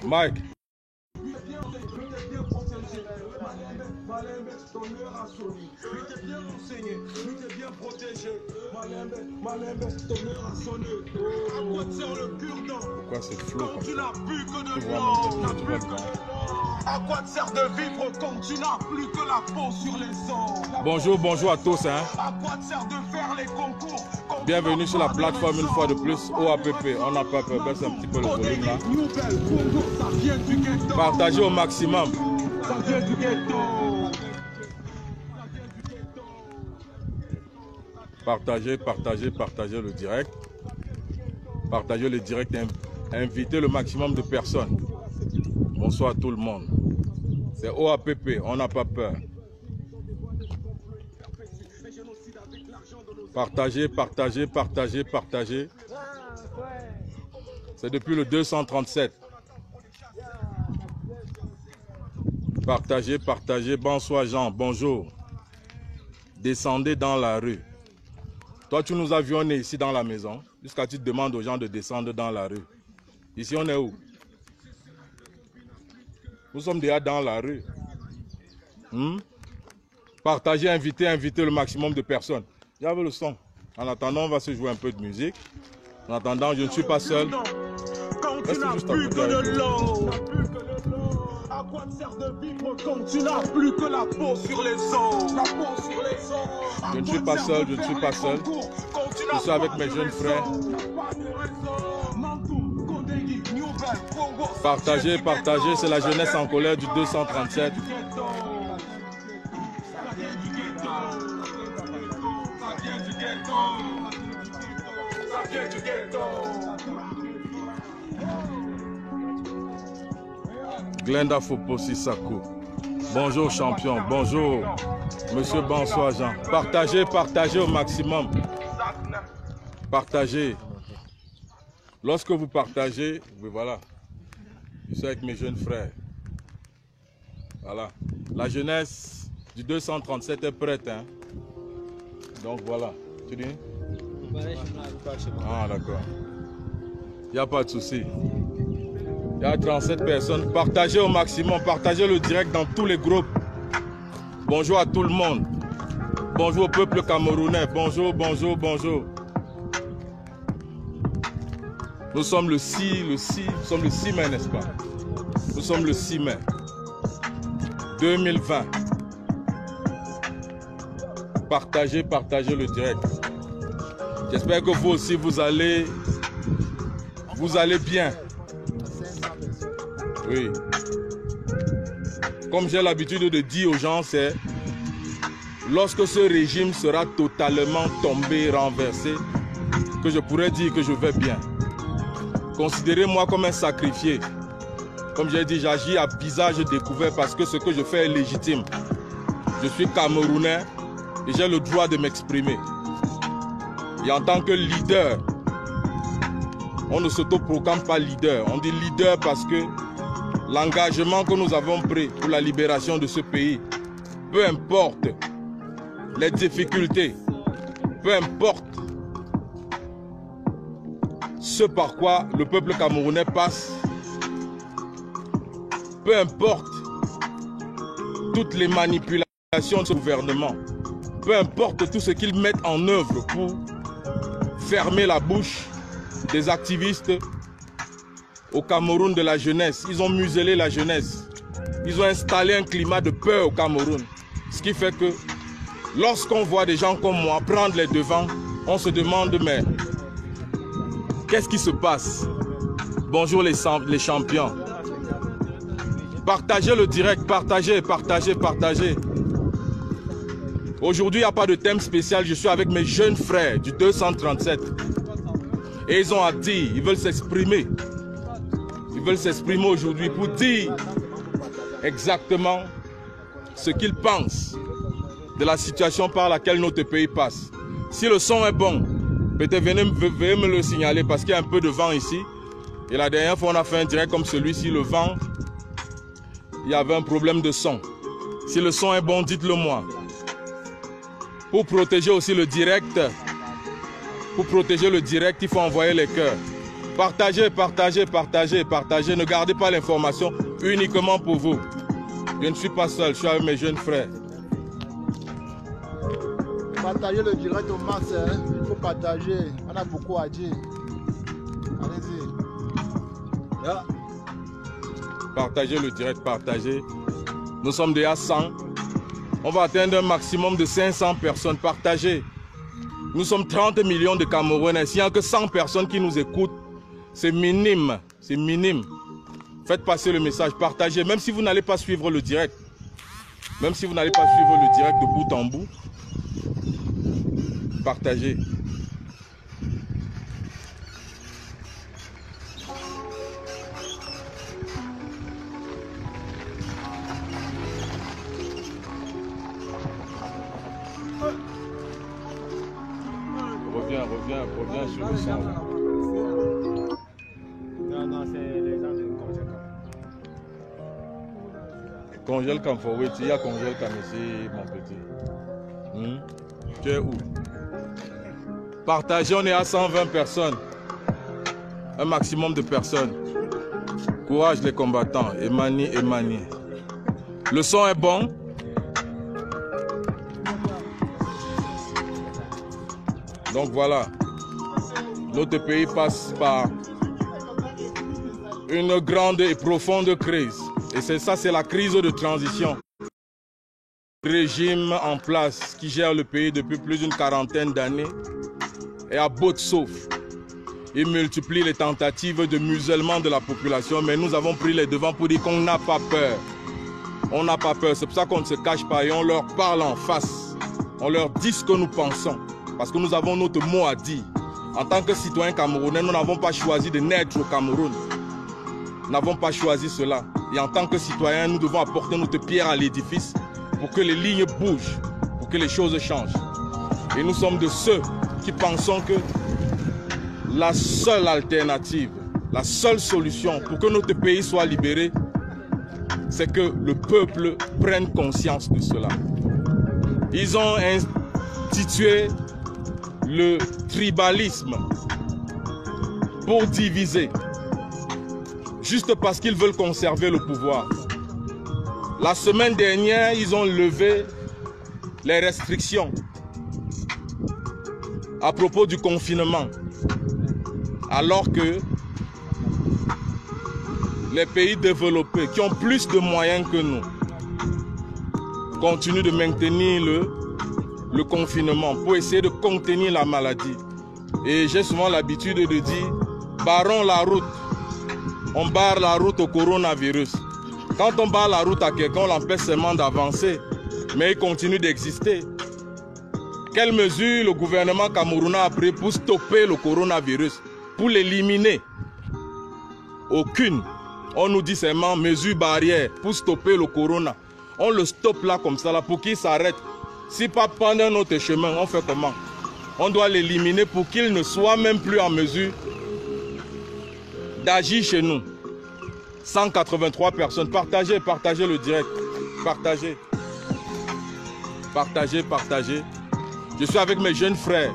Mike. Pourquoi c'est flou comme ça? À quoi te sert de vivre quand tu n'as plus que la peau sur les os? Bonjour, bonjour à tous. Hein. À quoi te sert de faire les concours? Bienvenue sur la plateforme une fois de plus, OAPP. On n'a pas peur, baisse un petit peu le volume là. Partagez au maximum. Ça vient du ghetto. Partagez, partagez, partagez le direct. Partagez le direct et invitez le maximum de personnes. Bonsoir à tout le monde. C'est OAPP, on n'a pas peur. Partagez, partagez, partagez, partagez. C'est depuis le 237. Partagez, partagez. Bonsoir Jean, bonjour. Descendez dans la rue. Toi, tu nous as vus, on est ici dans la maison. Jusqu'à tu te demandes aux gens de descendre dans la rue. Ici, on est où? Nous sommes déjà dans la rue. Partagez, invitez, invitez le maximum de personnes. J'avais le son. En attendant, on va se jouer un peu de musique. En attendant, je ne suis pas seul. Quand tu n'as plus que de l'eau. À quoi te sert de vivre quand tu n'as plus que la peau sur les os? La peau sur les os. Je ne suis pas seul, je ne suis pas seul. Je suis avec mes jeunes frères. Partagez, partagez, c'est la jeunesse en colère du 237. Glenda Foposi Sakou. Bonjour champion, bonjour monsieur, bonsoir Jean. Partagez, partagez au maximum. Partagez. Lorsque vous partagez, voilà. Je suis avec mes jeunes frères. Voilà. La jeunesse du 237 est prête. Hein? Donc voilà. Tu dis? Ah d'accord. Il n'y a pas de souci. Il y a 37 personnes. Partagez au maximum. Partagez le direct dans tous les groupes. Bonjour à tout le monde. Bonjour au peuple camerounais. Bonjour, bonjour, bonjour. Nous sommes le 6 mai, n'est-ce pas? Nous sommes le 6 mai 2020. Partagez, partagez le direct. J'espère que vous aussi, vous allez bien. Oui. Comme j'ai l'habitude de dire aux gens, c'est lorsque ce régime sera totalement tombé, renversé, que je pourrais dire que je vais bien. Considérez-moi comme un sacrifié. Comme j'ai dit, j'agis à visage découvert parce que ce que je fais est légitime. Je suis camerounais et j'ai le droit de m'exprimer. Et en tant que leader, on ne s'autoproclame pas leader. On dit leader parce que l'engagement que nous avons pris pour la libération de ce pays, peu importe les difficultés, peu importe ce par quoi le peuple camerounais passe, peu importe toutes les manipulations de ce gouvernement, peu importe tout ce qu'ils mettent en œuvre pour fermer la bouche des activistes au Cameroun de la jeunesse. Ils ont muselé la jeunesse. Ils ont installé un climat de peur au Cameroun. Ce qui fait que lorsqu'on voit des gens comme moi prendre les devants, on se demande mais qu'est-ce qui se passe? Bonjour les champions. Partagez le direct, partagez, partagez, partagez. Aujourd'hui, il n'y a pas de thème spécial. Je suis avec mes jeunes frères du 237. Et ils ont à dire, ils veulent s'exprimer. Ils veulent s'exprimer aujourd'hui pour dire exactement ce qu'ils pensent de la situation par laquelle notre pays passe. Si le son est bon, peut-être veuillez me le signaler parce qu'il y a un peu de vent ici. Et la dernière fois, on a fait un direct comme celui-ci, le vent, il y avait un problème de son. Si le son est bon, dites-le moi. Pour protéger aussi le direct, il faut envoyer les cœurs. Partagez, partagez, partagez, partagez. Ne gardez pas l'information uniquement pour vous. Je ne suis pas seul, je suis avec mes jeunes frères. Partagez le direct au max, hein. Il faut partager. On a beaucoup à dire. Allez-y. Yeah. Partagez le direct, partagez. Nous sommes déjà 100. On va atteindre un maximum de 500 personnes. Partagez. Nous sommes 30 millions de Camerounais. S'il n'y a que 100 personnes qui nous écoutent, c'est minime. C'est minime. Faites passer le message. Partagez. Même si vous n'allez pas suivre le direct. Même si vous n'allez pas suivre le direct de bout en bout. Partagez. Reviens sur le son. Non, c'est les gens de Congèle Cam. Oui, il y a Congèle Cam ici, mon petit. Tu es où? Partagez, on est à 120 personnes. Un maximum de personnes. Courage les combattants. Emani. Le son est bon. Donc voilà, notre pays passe par une grande et profonde crise. Et c'est ça, c'est la crise de transition. Le régime en place qui gère le pays depuis plus d'une quarantaine d'années est à bout de souffle. Il multiplie les tentatives de musellement de la population, mais nous avons pris les devants pour dire qu'on n'a pas peur. On n'a pas peur, c'est pour ça qu'on ne se cache pas et on leur parle en face. On leur dit ce que nous pensons. Parce que nous avons notre mot à dire. En tant que citoyens camerounais, nous n'avons pas choisi de naître au Cameroun. Nous n'avons pas choisi cela. Et en tant que citoyens, nous devons apporter notre pierre à l'édifice pour que les lignes bougent, pour que les choses changent. Et nous sommes de ceux qui pensons que la seule alternative, la seule solution pour que notre pays soit libéré, c'est que le peuple prenne conscience de cela. Ils ont institué le tribalisme pour diviser, juste parce qu'ils veulent conserver le pouvoir. La semaine dernière, ils ont levé les restrictions à propos du confinement, alors que les pays développés qui ont plus de moyens que nous continuent de maintenir le confinement pour essayer de contenir la maladie. Et j'ai souvent l'habitude de dire, barrons la route. On barre la route au coronavirus. Quand on barre la route à quelqu'un, on l'empêche seulement d'avancer, mais il continue d'exister. Quelles mesures le gouvernement camerounais a pris pour stopper le coronavirus, pour l'éliminer? Aucune. On nous dit seulement mesures barrières pour stopper le corona. On le stoppe là comme ça, là, pour qu'il s'arrête. Si pas pendant notre chemin, on fait comment? On doit l'éliminer pour qu'il ne soit même plus en mesure d'agir chez nous. 183 personnes. Partagez, partagez le direct. Partagez. Partagez, partagez. Je suis avec mes jeunes frères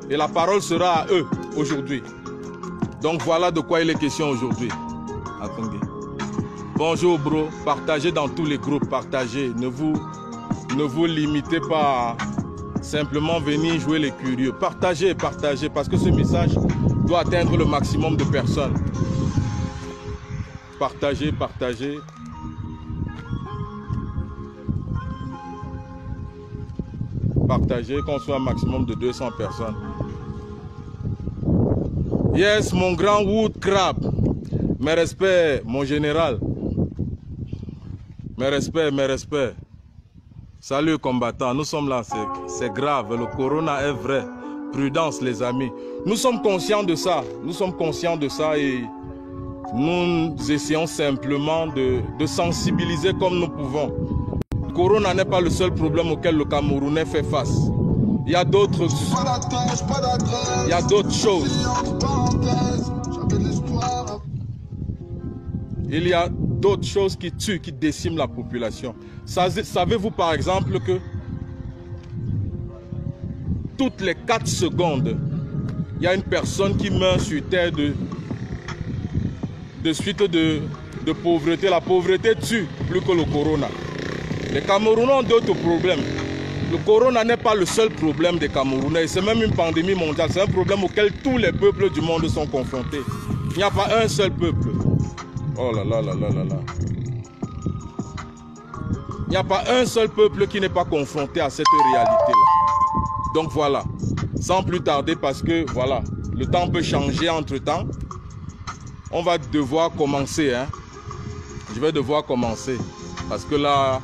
et la parole sera à eux aujourd'hui. Donc voilà de quoi il est question aujourd'hui. Attendez. Bonjour bro, partagez dans tous les groupes, partagez. Ne vous limitez pas à simplement venir jouer les curieux. Partagez, partagez, parce que ce message doit atteindre le maximum de personnes. Partagez, partagez. Partagez, qu'on soit un maximum de 200 personnes. Yes, mon grand Wood Crab. Mes respects, mon général. Mes respects, mes respects. Salut combattants, nous sommes là, c'est grave, le corona est vrai. Prudence les amis. Nous sommes conscients de ça, et nous essayons simplement de sensibiliser comme nous pouvons. Le corona n'est pas le seul problème auquel le Camerounais fait face. Il y a d'autres choses. il y a d'autres choses qui tuent, qui déciment la population. Savez-vous par exemple que toutes les 4 secondes, il y a une personne qui meurt sur terre de suite de pauvreté. La pauvreté tue plus que le corona. Les Camerounais ont d'autres problèmes. Le corona n'est pas le seul problème des Camerounais. C'est même une pandémie mondiale. C'est un problème auquel tous les peuples du monde sont confrontés. Il n'y a pas un seul peuple. Oh là là là là là là. Il n'y a pas un seul peuple qui n'est pas confronté à cette réalité-là. Donc voilà. Sans plus tarder, parce que voilà, le temps peut changer entre-temps. On va devoir commencer. Hein. Je vais devoir commencer. Parce que là,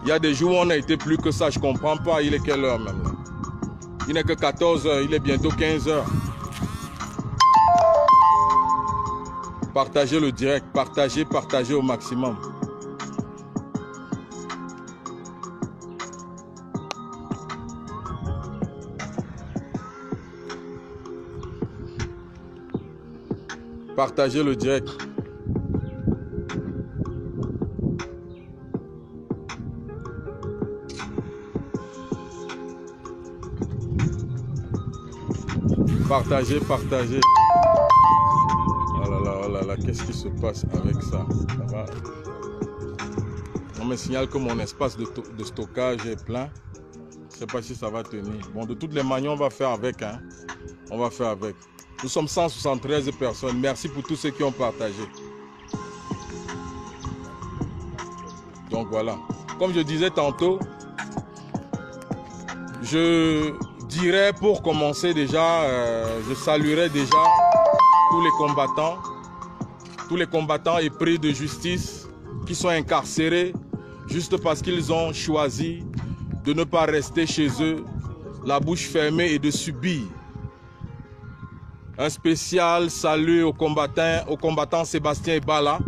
il y a des jours où on a été plus que ça. Je ne comprends pas. Il est quelle heure même là? Il n'est que 14 h. Il est bientôt 15 h. Partagez le direct. Partagez au maximum. Partagez le direct. Partagez. Oh là là, qu'est-ce qui se passe avec ça? Ça va? On me signale que mon espace de stockage est plein. Je ne sais pas si ça va tenir. Bon, de toutes les manières, on va faire avec. Hein. On va faire avec. Nous sommes 173 personnes. Merci pour tous ceux qui ont partagé. Donc voilà. Comme je disais tantôt, je dirais pour commencer déjà, je saluerai déjà tous les combattants épris de justice qui sont incarcérés juste parce qu'ils ont choisi de ne pas rester chez eux, la bouche fermée et de subir. Un spécial salut au combattant Sébastien Ebala,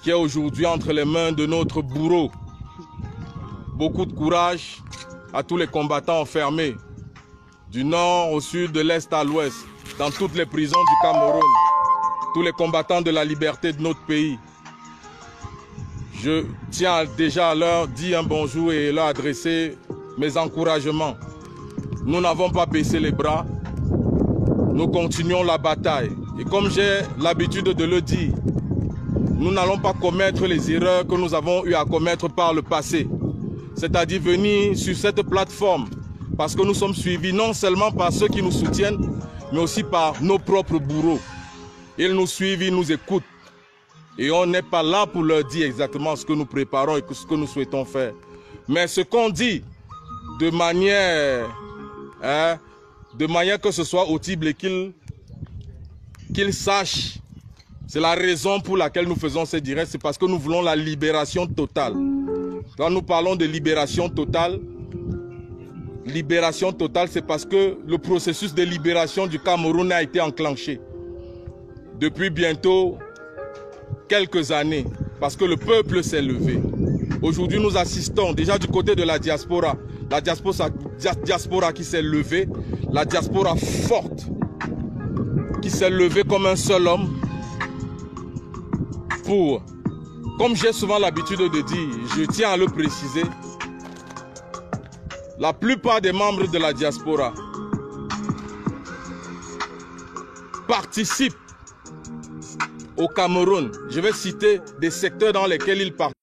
qui est aujourd'hui entre les mains de notre bourreau. Beaucoup de courage à tous les combattants enfermés, du nord au sud, de l'est à l'ouest, dans toutes les prisons du Cameroun, tous les combattants de la liberté de notre pays. Je tiens déjà à leur dire un bonjour et leur adresser mes encouragements. Nous n'avons pas baissé les bras. Nous continuons la bataille. Et comme j'ai l'habitude de le dire, nous n'allons pas commettre les erreurs que nous avons eu à commettre par le passé. C'est-à-dire venir sur cette plateforme parce que nous sommes suivis non seulement par ceux qui nous soutiennent, mais aussi par nos propres bourreaux. Ils nous suivent, ils nous écoutent. Et on n'est pas là pour leur dire exactement ce que nous préparons et ce que nous souhaitons faire. Mais ce qu'on dit de manière que ce soit audible et qu'ils sachent. C'est la raison pour laquelle nous faisons ces directs, c'est parce que nous voulons la libération totale. Quand nous parlons de libération totale, c'est parce que le processus de libération du Cameroun a été enclenché depuis bientôt quelques années, parce que le peuple s'est levé. Aujourd'hui, nous assistons déjà du côté de la diaspora qui s'est levée, la diaspora forte, qui s'est levée comme un seul homme pour, comme j'ai souvent l'habitude de dire, je tiens à le préciser, la plupart des membres de la diaspora participent au Cameroun. Je vais citer des secteurs dans lesquels ils participent.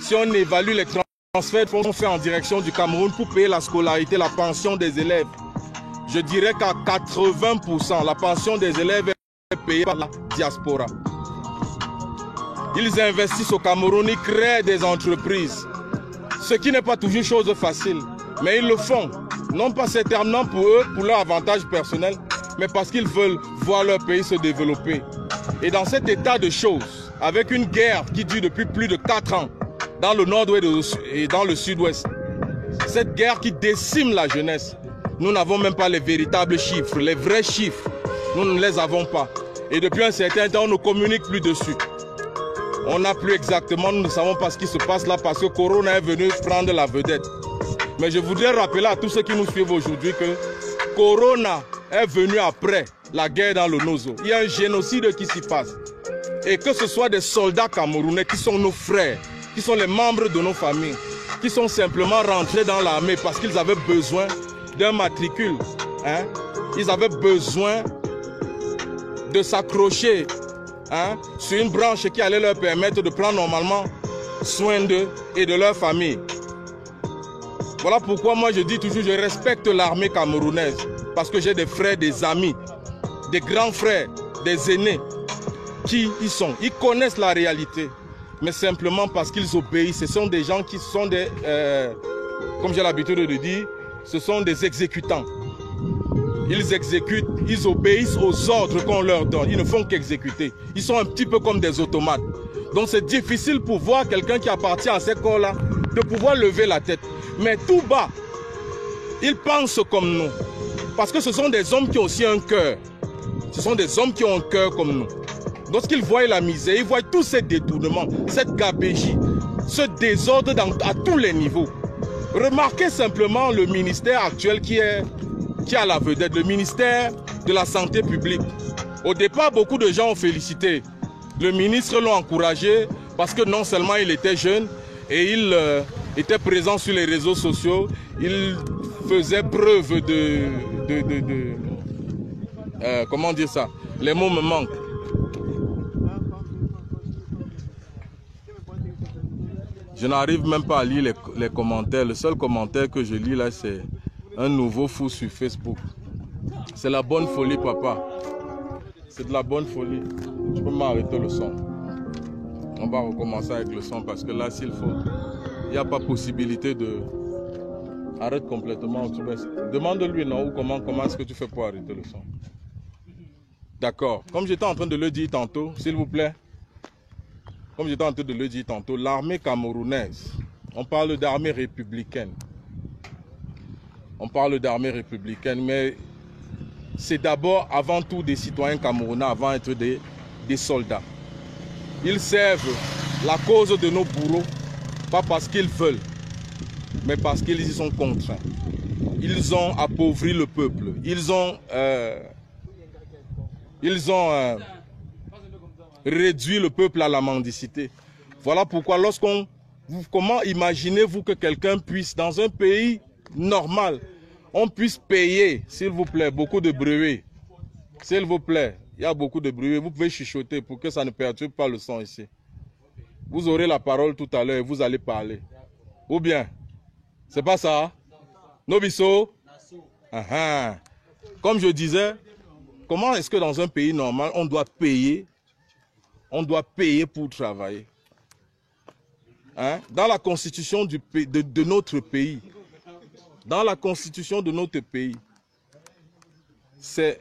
Si on évalue les transferts qu'on fait en direction du Cameroun pour payer la scolarité, la pension des élèves, je dirais qu'à 80%, la pension des élèves est payée par la diaspora. Ils investissent au Cameroun, ils créent des entreprises, ce qui n'est pas toujours chose facile, mais ils le font, non pas certainement pour eux, pour leur avantage personnel, mais parce qu'ils veulent voir leur pays se développer. Et dans cet état de choses, avec une guerre qui dure depuis plus de 4 ans, dans le nord-ouest et dans le sud-ouest, cette guerre qui décime la jeunesse, nous n'avons même pas les véritables chiffres, les vrais chiffres, nous ne les avons pas. Et depuis un certain temps, on ne communique plus dessus. On n'a plus exactement, nous ne savons pas ce qui se passe là parce que Corona est venu prendre la vedette. Mais je voudrais rappeler à tous ceux qui nous suivent aujourd'hui que Corona est venu après la guerre dans le Nozo. Il y a un génocide qui s'y passe. Et que ce soit des soldats camerounais qui sont nos frères, qui sont les membres de nos familles, qui sont simplement rentrés dans l'armée parce qu'ils avaient besoin d'un matricule. Hein? Ils avaient besoin de s'accrocher sur une branche qui allait leur permettre de prendre normalement soin d'eux et de leur famille. Voilà pourquoi moi je dis toujours, je respecte l'armée camerounaise parce que j'ai des frères, des amis, des grands frères, des aînés qui y sont. Ils connaissent la réalité, mais simplement parce qu'ils obéissent. Ce sont des gens qui sont des, comme j'ai l'habitude de dire, ce sont des exécutants. Ils exécutent, ils obéissent aux ordres qu'on leur donne. Ils ne font qu'exécuter. Ils sont un petit peu comme des automates. Donc c'est difficile pour voir quelqu'un qui appartient à ces corps-là de pouvoir lever la tête. Mais tout bas, ils pensent comme nous. Parce que ce sont des hommes qui ont aussi un cœur. Ce sont des hommes qui ont un cœur comme nous. Lorsqu'ils voient la misère, ils voient tous ces détournements, cette gabégie, ce désordre à tous les niveaux. Remarquez simplement le ministère actuel qui a la vedette, le ministère de la Santé publique. Au départ, beaucoup de gens ont félicité. Le ministre l'a encouragé parce que non seulement il était jeune et il était présent sur les réseaux sociaux, il faisait preuve comment dire ça? Les mots me manquent. Je n'arrive même pas à lire les commentaires. Le seul commentaire que je lis là, c'est un nouveau fou sur Facebook. C'est la bonne folie, papa. C'est de la bonne folie. Je peux m'arrêter le son. On va recommencer avec le son parce que là, s'il faut, il n'y a pas possibilité de... Arrête complètement. Demande-lui, non, ou comment est-ce que tu fais pour arrêter le son? D'accord. Comme j'étais en train de le dire tantôt, s'il vous plaît. Comme j'étais en train de le dire tantôt, l'armée camerounaise, on parle d'armée républicaine. On parle d'armée républicaine, mais c'est d'abord, avant tout, des citoyens camerounais, avant d'être des soldats. Ils servent la cause de nos bourreaux, pas parce qu'ils veulent, mais parce qu'ils y sont contraints. Ils ont appauvri le peuple. Ils ont réduit le peuple à la mendicité. Voilà pourquoi comment imaginez-vous que quelqu'un puisse, dans un pays normal, on puisse payer, s'il vous plaît, beaucoup de brevets. S'il vous plaît, il y a beaucoup de brevets. Vous pouvez chuchoter pour que ça ne perturbe pas le son ici. Vous aurez la parole tout à l'heure et vous allez parler. Ou bien, c'est pas ça? Nobiso? Comme je disais, comment est-ce que dans un pays normal, on doit payer pour travailler? Hein? Dans la constitution de notre pays, c'est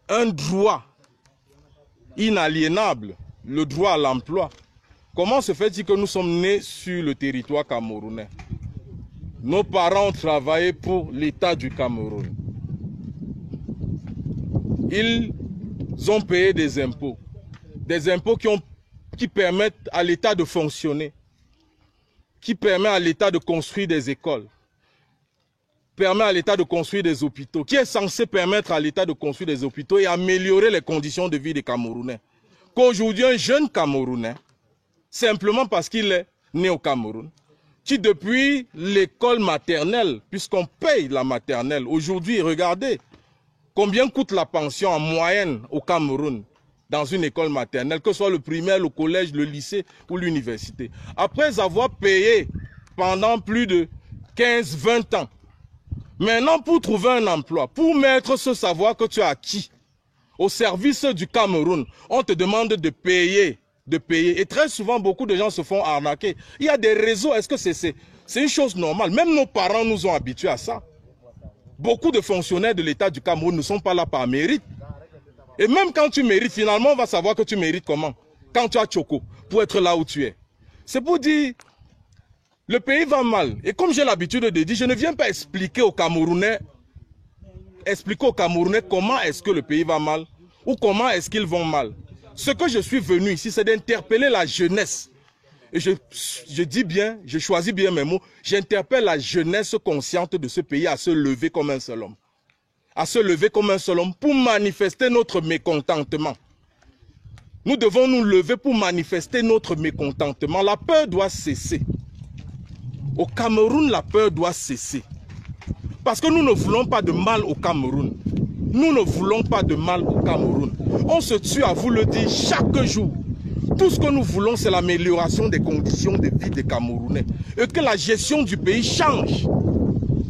un droit inaliénable, le droit à l'emploi. Comment se fait-il que nous sommes nés sur le territoire camerounais? Nos parents ont travaillé pour l'État du Cameroun. Ils ont payé des impôts qui permettent à l'État de fonctionner, qui permet à l'État de construire des écoles, permet à l'État de construire des hôpitaux, qui est censé permettre à l'État de construire des hôpitaux et améliorer les conditions de vie des Camerounais. Qu'aujourd'hui, un jeune Camerounais, simplement parce qu'il est né au Cameroun, qui depuis l'école maternelle, puisqu'on paye la maternelle, aujourd'hui, regardez combien coûte la pension en moyenne au Cameroun dans une école maternelle, que ce soit le primaire, le collège, le lycée ou l'université. Après avoir payé pendant plus de 15-20 ans, maintenant pour trouver un emploi, pour mettre ce savoir que tu as acquis au service du Cameroun, on te demande de payer. Et très souvent, beaucoup de gens se font arnaquer. Il y a des réseaux, est-ce que c'est une chose normale? Même nos parents nous ont habitués à ça. Beaucoup de fonctionnaires de l'État du Cameroun ne sont pas là par mérite. Et même quand tu mérites, finalement, on va savoir que tu mérites comment? Quand tu as Choco, pour être là où tu es. C'est pour dire, le pays va mal. Et comme j'ai l'habitude de dire, je ne viens pas expliquer aux Camerounais comment est-ce que le pays va mal ou comment est-ce qu'ils vont mal. Ce que je suis venu ici, c'est d'interpeller la jeunesse. Et je dis bien, je choisis bien mes mots, j'interpelle la jeunesse consciente de ce pays à se lever comme un seul homme. à se lever comme un seul homme pour manifester notre mécontentement. Nous devons nous lever pour manifester notre mécontentement. La peur doit cesser. Au Cameroun, la peur doit cesser. Parce que nous ne voulons pas de mal au Cameroun. Nous ne voulons pas de mal au Cameroun. On se tue à vous le dire chaque jour. Tout ce que nous voulons, c'est l'amélioration des conditions de vie des Camerounais. Et que la gestion du pays change.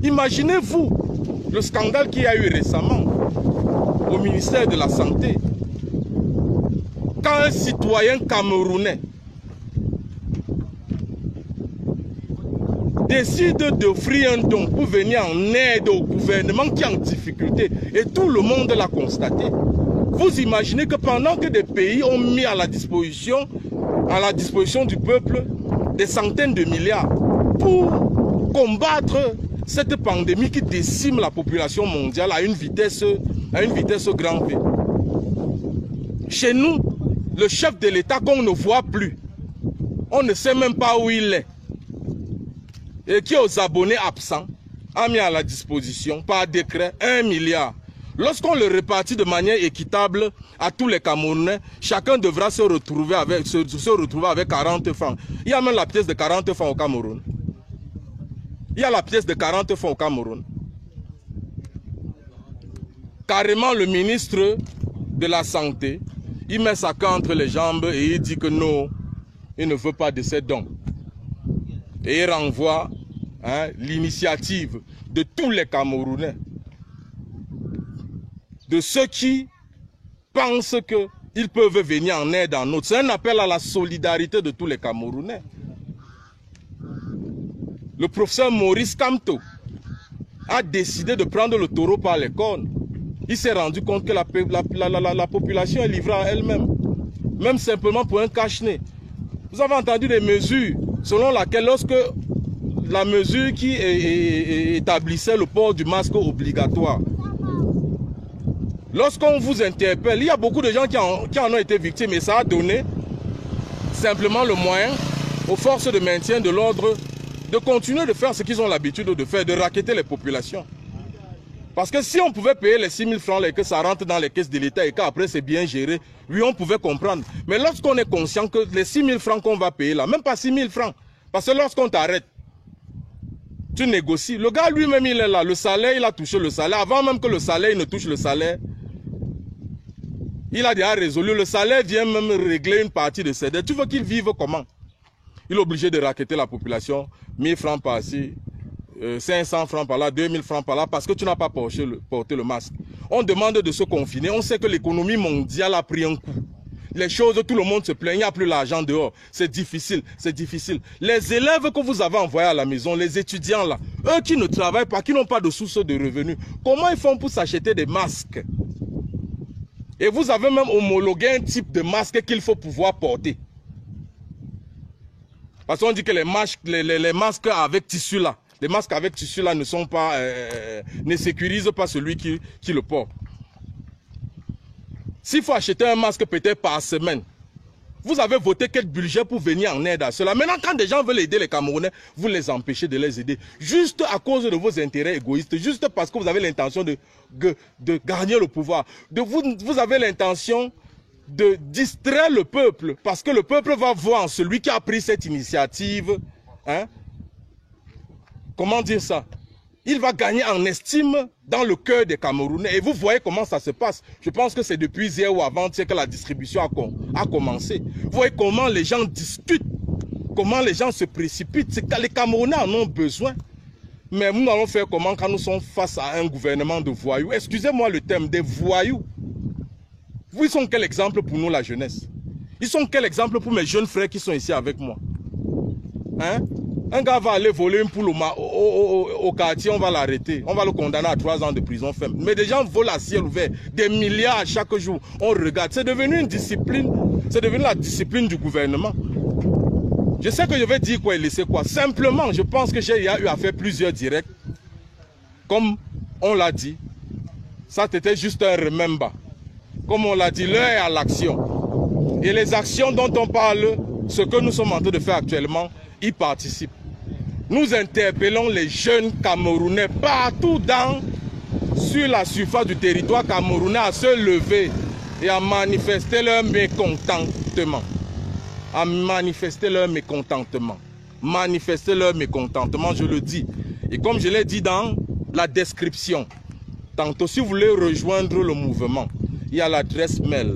Imaginez-vous le scandale qu'il y a eu récemment au ministère de la Santé. Quand un citoyen camerounais décide d'offrir un don pour venir en aide au gouvernement qui est en difficulté, et tout le monde l'a constaté, vous imaginez que pendant que des pays ont mis à la disposition du peuple des centaines de milliards pour combattre cette pandémie qui décime la population mondiale à une vitesse grand V. Chez nous, le chef de l'État qu'on ne voit plus, on ne sait même pas où il est, et qui aux abonnés absents a mis à la disposition par décret 1 milliard. Lorsqu'on le répartit de manière équitable à tous les Camerounais, chacun devra se retrouver avec 40 francs. Il y a même la pièce de 40 francs au Cameroun. Il y a la pièce de 40 francs au Cameroun. Carrément, le ministre de la Santé, il met sa queue entre les jambes et il dit que non, il ne veut pas de ces dons. Et il renvoie l'initiative de tous les Camerounais, de ceux qui pensent qu'ils peuvent venir en aide en autre. C'est un appel à la solidarité de tous les Camerounais. Le professeur Maurice Kamto a décidé de prendre le taureau par les cornes. Il s'est rendu compte que la population est livrée à elle-même, même simplement pour un cache-nez. Vous avez entendu des mesures selon laquelle lorsque la mesure qui établissait le port du masque obligatoire, lorsqu'on vous interpelle, il y a beaucoup de gens qui en ont été victimes et ça a donné simplement le moyen aux forces de maintien de l'ordre de continuer de faire ce qu'ils ont l'habitude de faire, de racketter les populations. Parce que si on pouvait payer les 6 000 francs et que ça rentre dans les caisses de l'État et qu'après c'est bien géré, oui, on pouvait comprendre. Mais lorsqu'on est conscient que les 6 000 francs qu'on va payer là, même pas 6 000 francs, parce que lorsqu'on t'arrête, tu négocies. Le gars lui-même, il est là. Le salaire, il a touché le salaire. Avant même que le salaire, il ne touche le salaire, il a déjà résolu. Le salaire vient même régler une partie de ses dettes. Tu veux qu'il vive comment? Il est obligé de racketter la population. 1000 francs par-ci, 500 francs par là, 2000 francs par là, parce que tu n'as pas porté le masque. On demande de se confiner. On sait que l'économie mondiale a pris un coup. Les choses, tout le monde se plaint, il n'y a plus l'argent dehors. C'est difficile, c'est difficile. Les élèves que vous avez envoyés à la maison, les étudiants là, eux qui ne travaillent pas, qui n'ont pas de source de revenus, comment ils font pour s'acheter des masques? Et vous avez même homologué un type de masque qu'il faut pouvoir porter. Parce qu'on dit que les masques avec tissu là, les masques avec tissu là ne sont pas, ne sécurisent pas celui qui le porte. S'il faut acheter un masque peut-être par semaine, vous avez voté quel budget pour venir en aide à cela. Maintenant, quand des gens veulent aider les Camerounais, vous les empêchez de les aider. Juste à cause de vos intérêts égoïstes, juste parce que vous avez l'intention de gagner le pouvoir. Vous avez l'intention de distraire le peuple, parce que le peuple va voir celui qui a pris cette initiative, comment dire ça? Il va gagner en estime dans le cœur des Camerounais. Et vous voyez comment ça se passe. Je pense que c'est depuis hier ou avant-hier que la distribution a commencé. Vous voyez comment les gens discutent, comment les gens se précipitent. Les Camerounais en ont besoin. Mais nous allons faire comment quand nous sommes face à un gouvernement de voyous? Excusez-moi le terme, des voyous. Ils sont quel exemple pour nous, la jeunesse? Ils sont quel exemple pour mes jeunes frères qui sont ici avec moi? Un gars va aller voler une poule au quartier, on va l'arrêter. On va le condamner à 3 ans de prison ferme. Mais des gens volent à ciel ouvert. Des milliards à chaque jour. On regarde. C'est devenu une discipline. C'est devenu la discipline du gouvernement. Je sais que je vais dire quoi et laisser quoi. Simplement, je pense que j'ai eu à faire plusieurs directs. Comme on l'a dit. Ça, c'était juste un remember. Comme on l'a dit, l'heure est à l'action. Et les actions dont on parle, ce que nous sommes en train de faire actuellement, y participent. Nous interpellons les jeunes Camerounais partout dans sur la surface du territoire camerounais à se lever et à manifester leur mécontentement. À manifester leur mécontentement. Manifester leur mécontentement, je le dis. Et comme je l'ai dit dans la description, tantôt si vous voulez rejoindre le mouvement, il y a l'adresse mail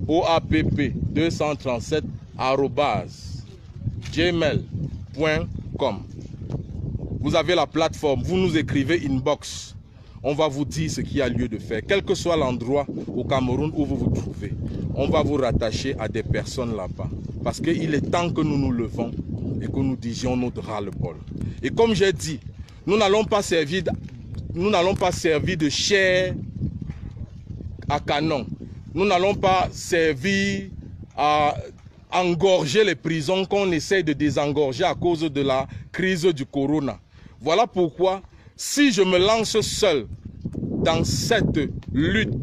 oapp237@gmail.com. Vous avez la plateforme, vous nous écrivez inbox. On va vous dire ce qu'il y a lieu de faire. Quel que soit l'endroit au Cameroun où vous vous trouvez, on va vous rattacher à des personnes là-bas. Parce qu'il est temps que nous nous levons et que nous disions notre ras-le-bol. Et comme j'ai dit, nous n'allons pas servir de chair à canon. Nous n'allons pas servir à engorger les prisons qu'on essaye de désengorger à cause de la crise du corona. Voilà pourquoi, si je me lance seul dans cette lutte,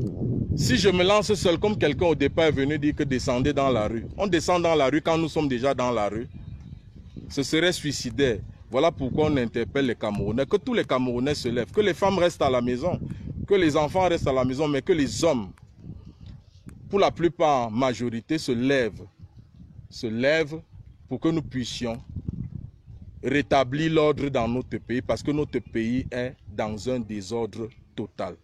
si je me lance seul, comme quelqu'un au départ est venu dire que descendez dans la rue, on descend dans la rue quand nous sommes déjà dans la rue, ce serait suicidaire. Voilà pourquoi on interpelle les Camerounais, que tous les Camerounais se lèvent, que les femmes restent à la maison, que les enfants restent à la maison, mais que les hommes, pour la plupart en majorité, se lèvent pour que nous puissions rétablir l'ordre dans notre pays, parce que notre pays est dans un désordre total.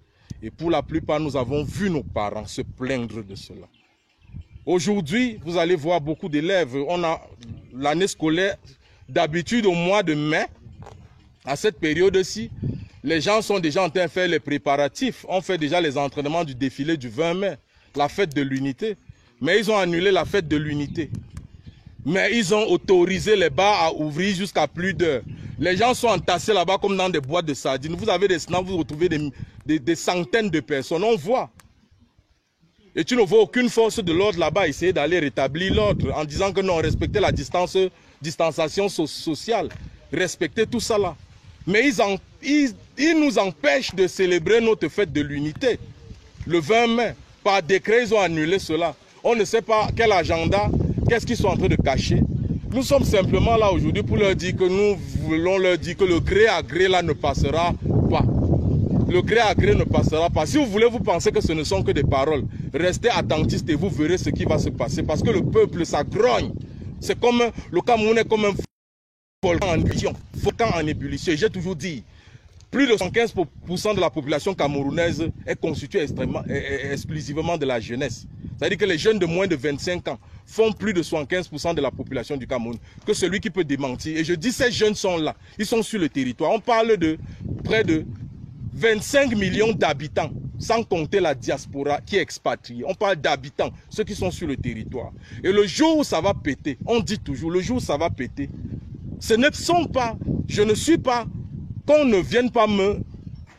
Et pour la plupart, nous avons vu nos parents se plaindre de cela. Aujourd'hui, vous allez voir beaucoup d'élèves. On a l'année scolaire, d'habitude au mois de mai, à cette période-ci, les gens sont déjà en train de faire les préparatifs. On fait déjà les entraînements du défilé du 20 mai, la fête de l'unité. Mais ils ont annulé la fête de l'unité. Mais ils ont autorisé les bars à ouvrir jusqu'à plus d'heures. Les gens sont entassés là-bas comme dans des boîtes de sardines. Vous avez des snaps, vous retrouvez des centaines de personnes. On voit. Et tu ne vois aucune force de l'ordre là-bas essayer d'aller rétablir l'ordre en disant que non, respectez la distanciation sociale. Respectez tout ça là. Mais ils nous empêchent de célébrer notre fête de l'unité. Le 20 mai, par décret, ils ont annulé cela. On ne sait pas quel agenda, qu'est-ce qu'ils sont en train de cacher. Nous sommes simplement là aujourd'hui pour leur dire que nous voulons leur dire que le gré à gré là ne passera pas. Le gré à gré ne passera pas. Si vous voulez vous penser que ce ne sont que des paroles, restez attentistes et vous verrez ce qui va se passer. Parce que le peuple, ça grogne. C'est comme le Cameroun est comme un volcan en ébullition. Volcan en ébullition. J'ai toujours dit, plus de 75% de la population camerounaise est constituée exclusivement de la jeunesse. C'est-à-dire que les jeunes de moins de 25 ans font plus de 75% de la population du Cameroun. Que celui qui peut démentir. Et je dis, ces jeunes sont là. Ils sont sur le territoire. On parle de près de 25 millions d'habitants, sans compter la diaspora qui est expatriée. On parle d'habitants, ceux qui sont sur le territoire. Et le jour où ça va péter, on dit toujours, le jour où ça va péter, ce ne sont pas, je ne suis pas, qu'on ne vienne pas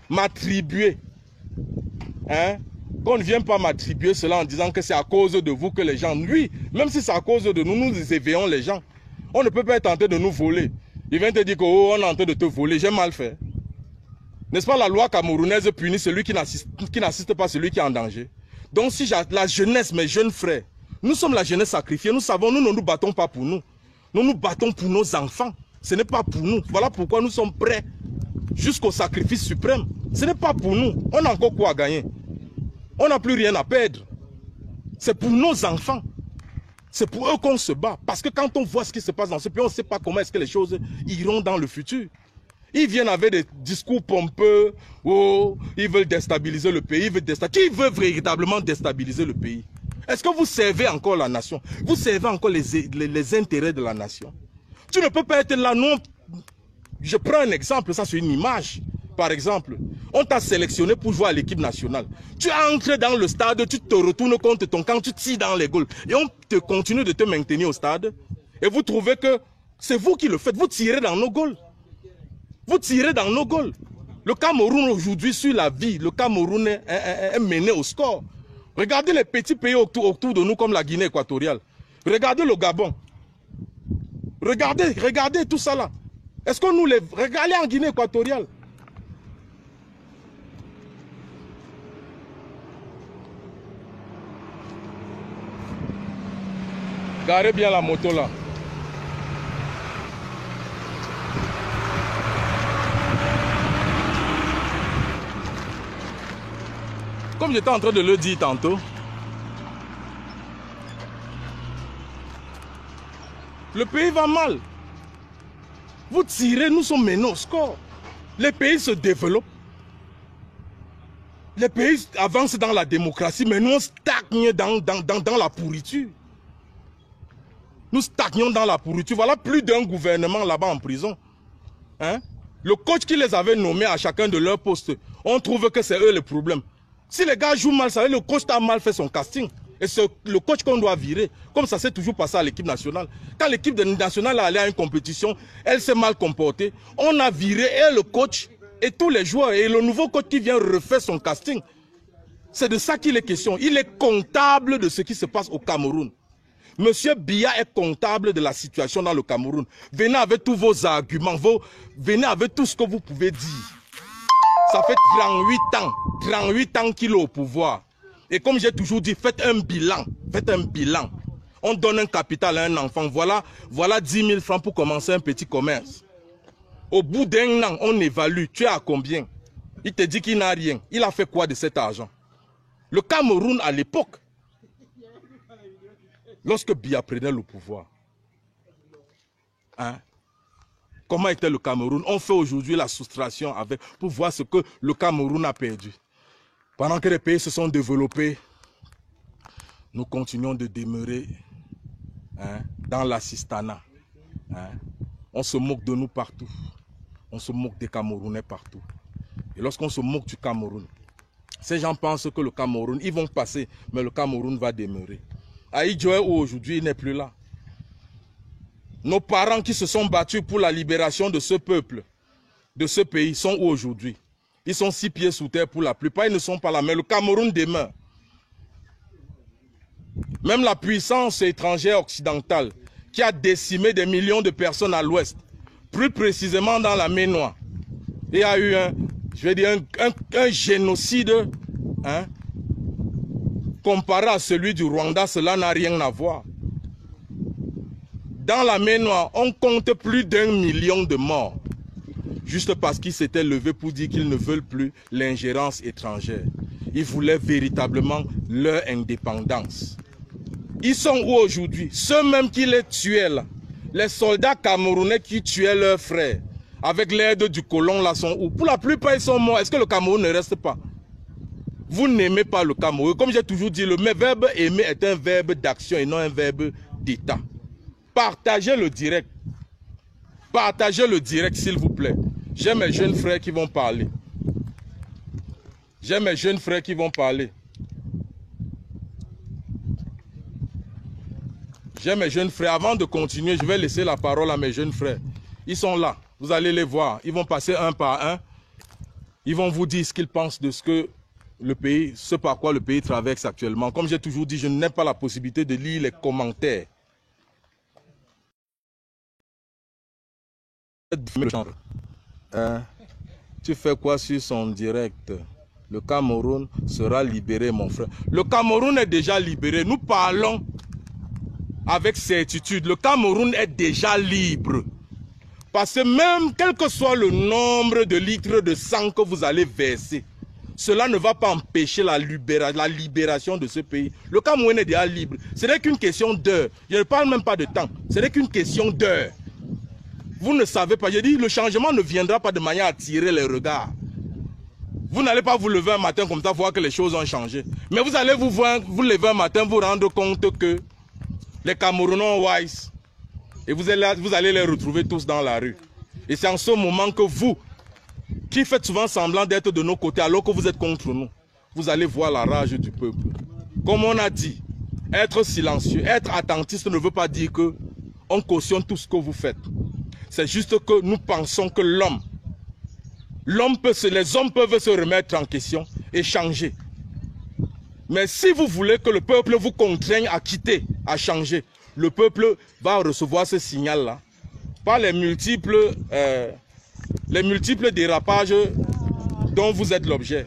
m'attribuer, hein, qu'on ne vienne pas m'attribuer cela en disant que c'est à cause de vous que les gens, oui, même si c'est à cause de nous, nous éveillons les gens. On ne peut pas être en train de nous voler. Il vient te dire qu'on est en train de te voler, j'ai mal fait. N'est-ce pas, la loi camerounaise punit celui qui n'assiste pas celui qui est en danger. Donc si la jeunesse, mes jeunes frères, nous sommes la jeunesse sacrifiée, nous savons, nous ne nous battons pas pour nous. Nous nous battons pour nos enfants. Ce n'est pas pour nous. Voilà pourquoi nous sommes prêts jusqu'au sacrifice suprême. Ce n'est pas pour nous. On a encore quoi à gagner. On n'a plus rien à perdre. C'est pour nos enfants. C'est pour eux qu'on se bat. Parce que quand on voit ce qui se passe dans ce pays, on ne sait pas comment est-ce que les choses iront dans le futur. Ils viennent avec des discours pompeux. Oh, ils veulent déstabiliser le pays. Qui veut véritablement déstabiliser le pays? Est-ce que vous servez encore la nation? Vous servez encore les intérêts de la nation? Tu ne peux pas être là, non. Je prends un exemple, ça c'est une image. Par exemple, on t'a sélectionné pour jouer à l'équipe nationale. Tu entres dans le stade, tu te retournes contre ton camp, tu tires dans les goals. Et on te continue de te maintenir au stade. Et vous trouvez que c'est vous qui le faites. Vous tirez dans nos goals. Vous tirez dans nos goals. Le Cameroun aujourd'hui, sur la vie, le Cameroun est mené au score. Regardez les petits pays autour de nous comme la Guinée équatoriale. Regardez le Gabon. Regardez tout ça là. Est-ce que nous les... Regardez en Guinée équatoriale. Garez bien la moto là. Comme j'étais en train de le dire tantôt, le pays va mal. Vous tirez, nous sommes menés au score. Les pays se développent. Les pays avancent dans la démocratie, mais nous on stagne dans la pourriture. Nous stagnons dans la pourriture. Voilà plus d'un gouvernement là-bas en prison. Hein? Le coach qui les avait nommés à chacun de leurs postes, on trouve que c'est eux le problème. Si les gars jouent mal, ça veut dire que le coach a mal fait son casting. Et c'est le coach qu'on doit virer. Comme ça s'est toujours passé à l'équipe nationale. Quand l'équipe nationale allait à une compétition, elle s'est mal comportée. On a viré et le coach et tous les joueurs. Et le nouveau coach qui vient refaire son casting. C'est de ça qu'il est question. Il est comptable de ce qui se passe au Cameroun. Monsieur Biya est comptable de la situation dans le Cameroun. Venez avec tous vos arguments, venez avec tout ce que vous pouvez dire. Ça fait 38 ans qu'il est au pouvoir. Et comme j'ai toujours dit, faites un bilan. Faites un bilan. On donne un capital à un enfant. Voilà 10 000 francs pour commencer un petit commerce. Au bout d'un an, on évalue. Tu es à combien? Il te dit qu'il n'a rien. Il a fait quoi de cet argent? Le Cameroun à l'époque, lorsque Biya prenait le pouvoir, hein? Comment était le Cameroun? On fait aujourd'hui la soustraction avec pour voir ce que le Cameroun a perdu. Pendant que les pays se sont développés, nous continuons de demeurer, hein, dans l'assistanat. Hein? On se moque de nous partout. On se moque des Camerounais partout. Et lorsqu'on se moque du Cameroun, ces gens pensent que le Cameroun, ils vont passer, mais le Cameroun va demeurer. Aïdjoé, aujourd'hui, il n'est plus là. Nos parents qui se sont battus pour la libération de ce peuple, de ce pays, sont où aujourd'hui? Ils sont 6 pieds sous terre pour la plupart, ils ne sont pas là, mais le Cameroun demeure. Même la puissance étrangère occidentale qui a décimé des millions de personnes à l'ouest, plus précisément dans la mer Noire, il y a eu un génocide, hein, comparé à celui du Rwanda, cela n'a rien à voir. Dans la mer Noire, on compte plus d'1 million de morts. Juste parce qu'ils s'étaient levés pour dire qu'ils ne veulent plus l'ingérence étrangère. Ils voulaient véritablement leur indépendance. Ils sont où aujourd'hui? Ceux mêmes qui les tuaient là. Les soldats camerounais qui tuaient leurs frères, avec l'aide du colon là, sont où? Pour la plupart, ils sont morts. Est-ce que le Cameroun ne reste pas? Vous n'aimez pas le Cameroun. Comme j'ai toujours dit, le verbe aimer est un verbe d'action et non un verbe d'état. Partagez le direct. Partagez le direct, s'il vous plaît. J'ai mes jeunes frères qui vont parler. J'ai mes jeunes frères qui vont parler. J'ai mes jeunes frères. Avant de continuer, je vais laisser la parole à mes jeunes frères. Ils sont là. Vous allez les voir. Ils vont passer un par un. Ils vont vous dire ce qu'ils pensent de ce que le pays, ce par quoi le pays traverse actuellement. Comme j'ai toujours dit, je n'ai pas la possibilité de lire les commentaires. Tu fais quoi sur son direct? Le Cameroun sera libéré, mon frère. Le Cameroun est déjà libéré. Nous parlons avec certitude. Le Cameroun est déjà libre. Parce que même, quel que soit le nombre de litres de sang que vous allez verser, cela ne va pas empêcher la libération de ce pays. Le Cameroun est déjà libre. Ce n'est qu'une question d'heure. Je ne parle même pas de temps. Ce n'est qu'une question d'heure. Vous ne savez pas. Je dis, le changement ne viendra pas de manière à attirer les regards. Vous n'allez pas vous lever un matin comme ça, voir que les choses ont changé. Mais vous allez vous lever un matin, vous rendre compte que les Camerounais ont wise. Et vous allez les retrouver tous dans la rue. Et c'est en ce moment que vous, qui faites souvent semblant d'être de nos côtés alors que vous êtes contre nous, vous allez voir la rage du peuple. Comme on a dit, être silencieux, être attentiste ne veut pas dire que on cautionne tout ce que vous faites. C'est juste que nous pensons que les hommes peuvent se remettre en question et changer. Mais si vous voulez que le peuple vous contraigne à quitter, à changer, le peuple va recevoir ce signal-là par les multiples dérapages dont vous êtes l'objet.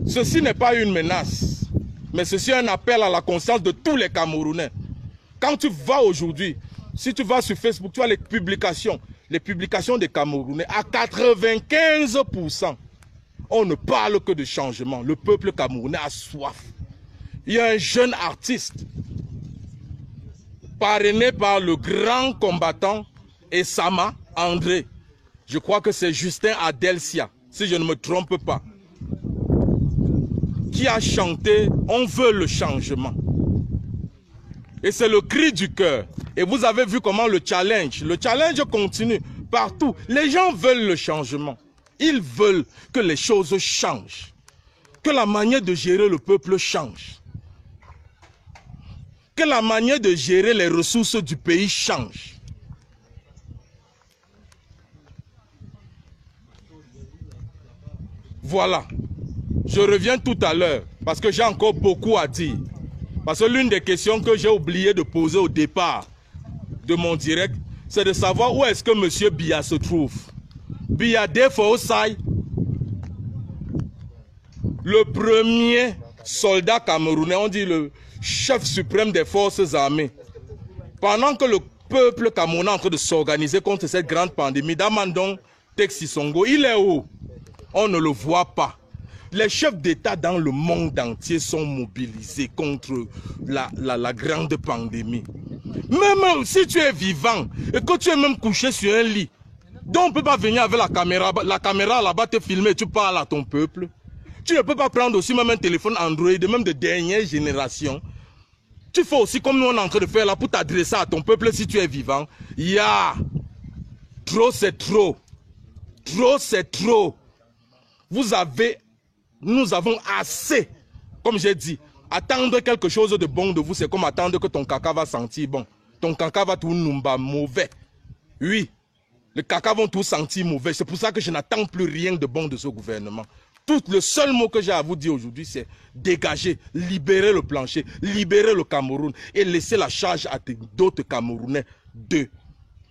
Ceci n'est pas une menace, mais ceci est un appel à la conscience de tous les Camerounais. Quand tu vas aujourd'hui, si tu vas sur Facebook, tu as les publications des Camerounais à 95%. on ne parle que de changement. Le peuple camerounais a soif. Il y a un jeune artiste parrainé par le grand combattant Essama André. Je crois que c'est Justin Adelsia, si je ne me trompe pas, qui a chanté « On veut le changement ». Et c'est le cri du cœur. Et vous avez vu comment le challenge continue partout. Les gens veulent le changement. Ils veulent que les choses changent. Que la manière de gérer le peuple change. Que la manière de gérer les ressources du pays change. Voilà. Je reviens tout à l'heure parce que j'ai encore beaucoup à dire. Parce que l'une des questions que j'ai oublié de poser au départ de mon direct, c'est de savoir où est-ce que M. Biya se trouve. Biya Defosai, le premier soldat camerounais, on dit le chef suprême des forces armées. Pendant que le peuple camerounais est en train de s'organiser contre cette grande pandémie, Damandong Texisongo, il est où? On ne le voit pas. Les chefs d'État dans le monde entier sont mobilisés contre la grande pandémie. Même si tu es vivant et que tu es même couché sur un lit, donc on ne peut pas venir avec la caméra là-bas te filmer et tu parles à ton peuple. Tu ne peux pas prendre aussi même un téléphone Android, même de dernière génération. Tu fais aussi comme nous on est en train de faire là pour t'adresser à ton peuple si tu es vivant. Trop c'est trop. Trop c'est trop. Nous avons assez, comme j'ai dit, attendre quelque chose de bon de vous, c'est comme attendre que ton caca va sentir bon. Ton caca va tout numba mauvais. Oui, les caca vont tout sentir mauvais. C'est pour ça que je n'attends plus rien de bon de ce gouvernement. Le seul mot que j'ai à vous dire aujourd'hui, c'est dégager, libérer le plancher, libérer le Cameroun et laisser la charge à d'autres Camerounais de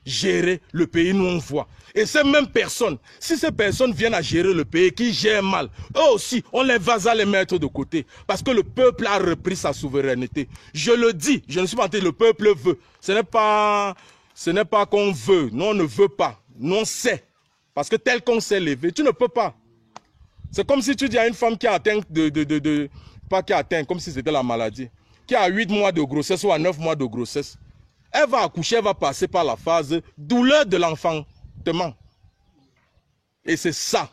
gérer le pays, nous on voit. Et ces mêmes personnes, si ces personnes viennent à gérer le pays, qui gèrent mal, eux aussi, on les va à les mettre de côté. Parce que le peuple a repris sa souveraineté. Je le dis, je ne suis pas en train de dire le peuple veut. Ce n'est pas qu'on veut, nous on ne veut pas. Nous on sait. Parce que tel qu'on s'est levé, tu ne peux pas. C'est comme si tu dis à une femme qui a atteint pas qui a atteint, comme si c'était la maladie, qui a 8 mois de grossesse ou à 9 mois de grossesse. Elle va accoucher, elle va passer par la phase douleur de l'enfantement. Et c'est ça,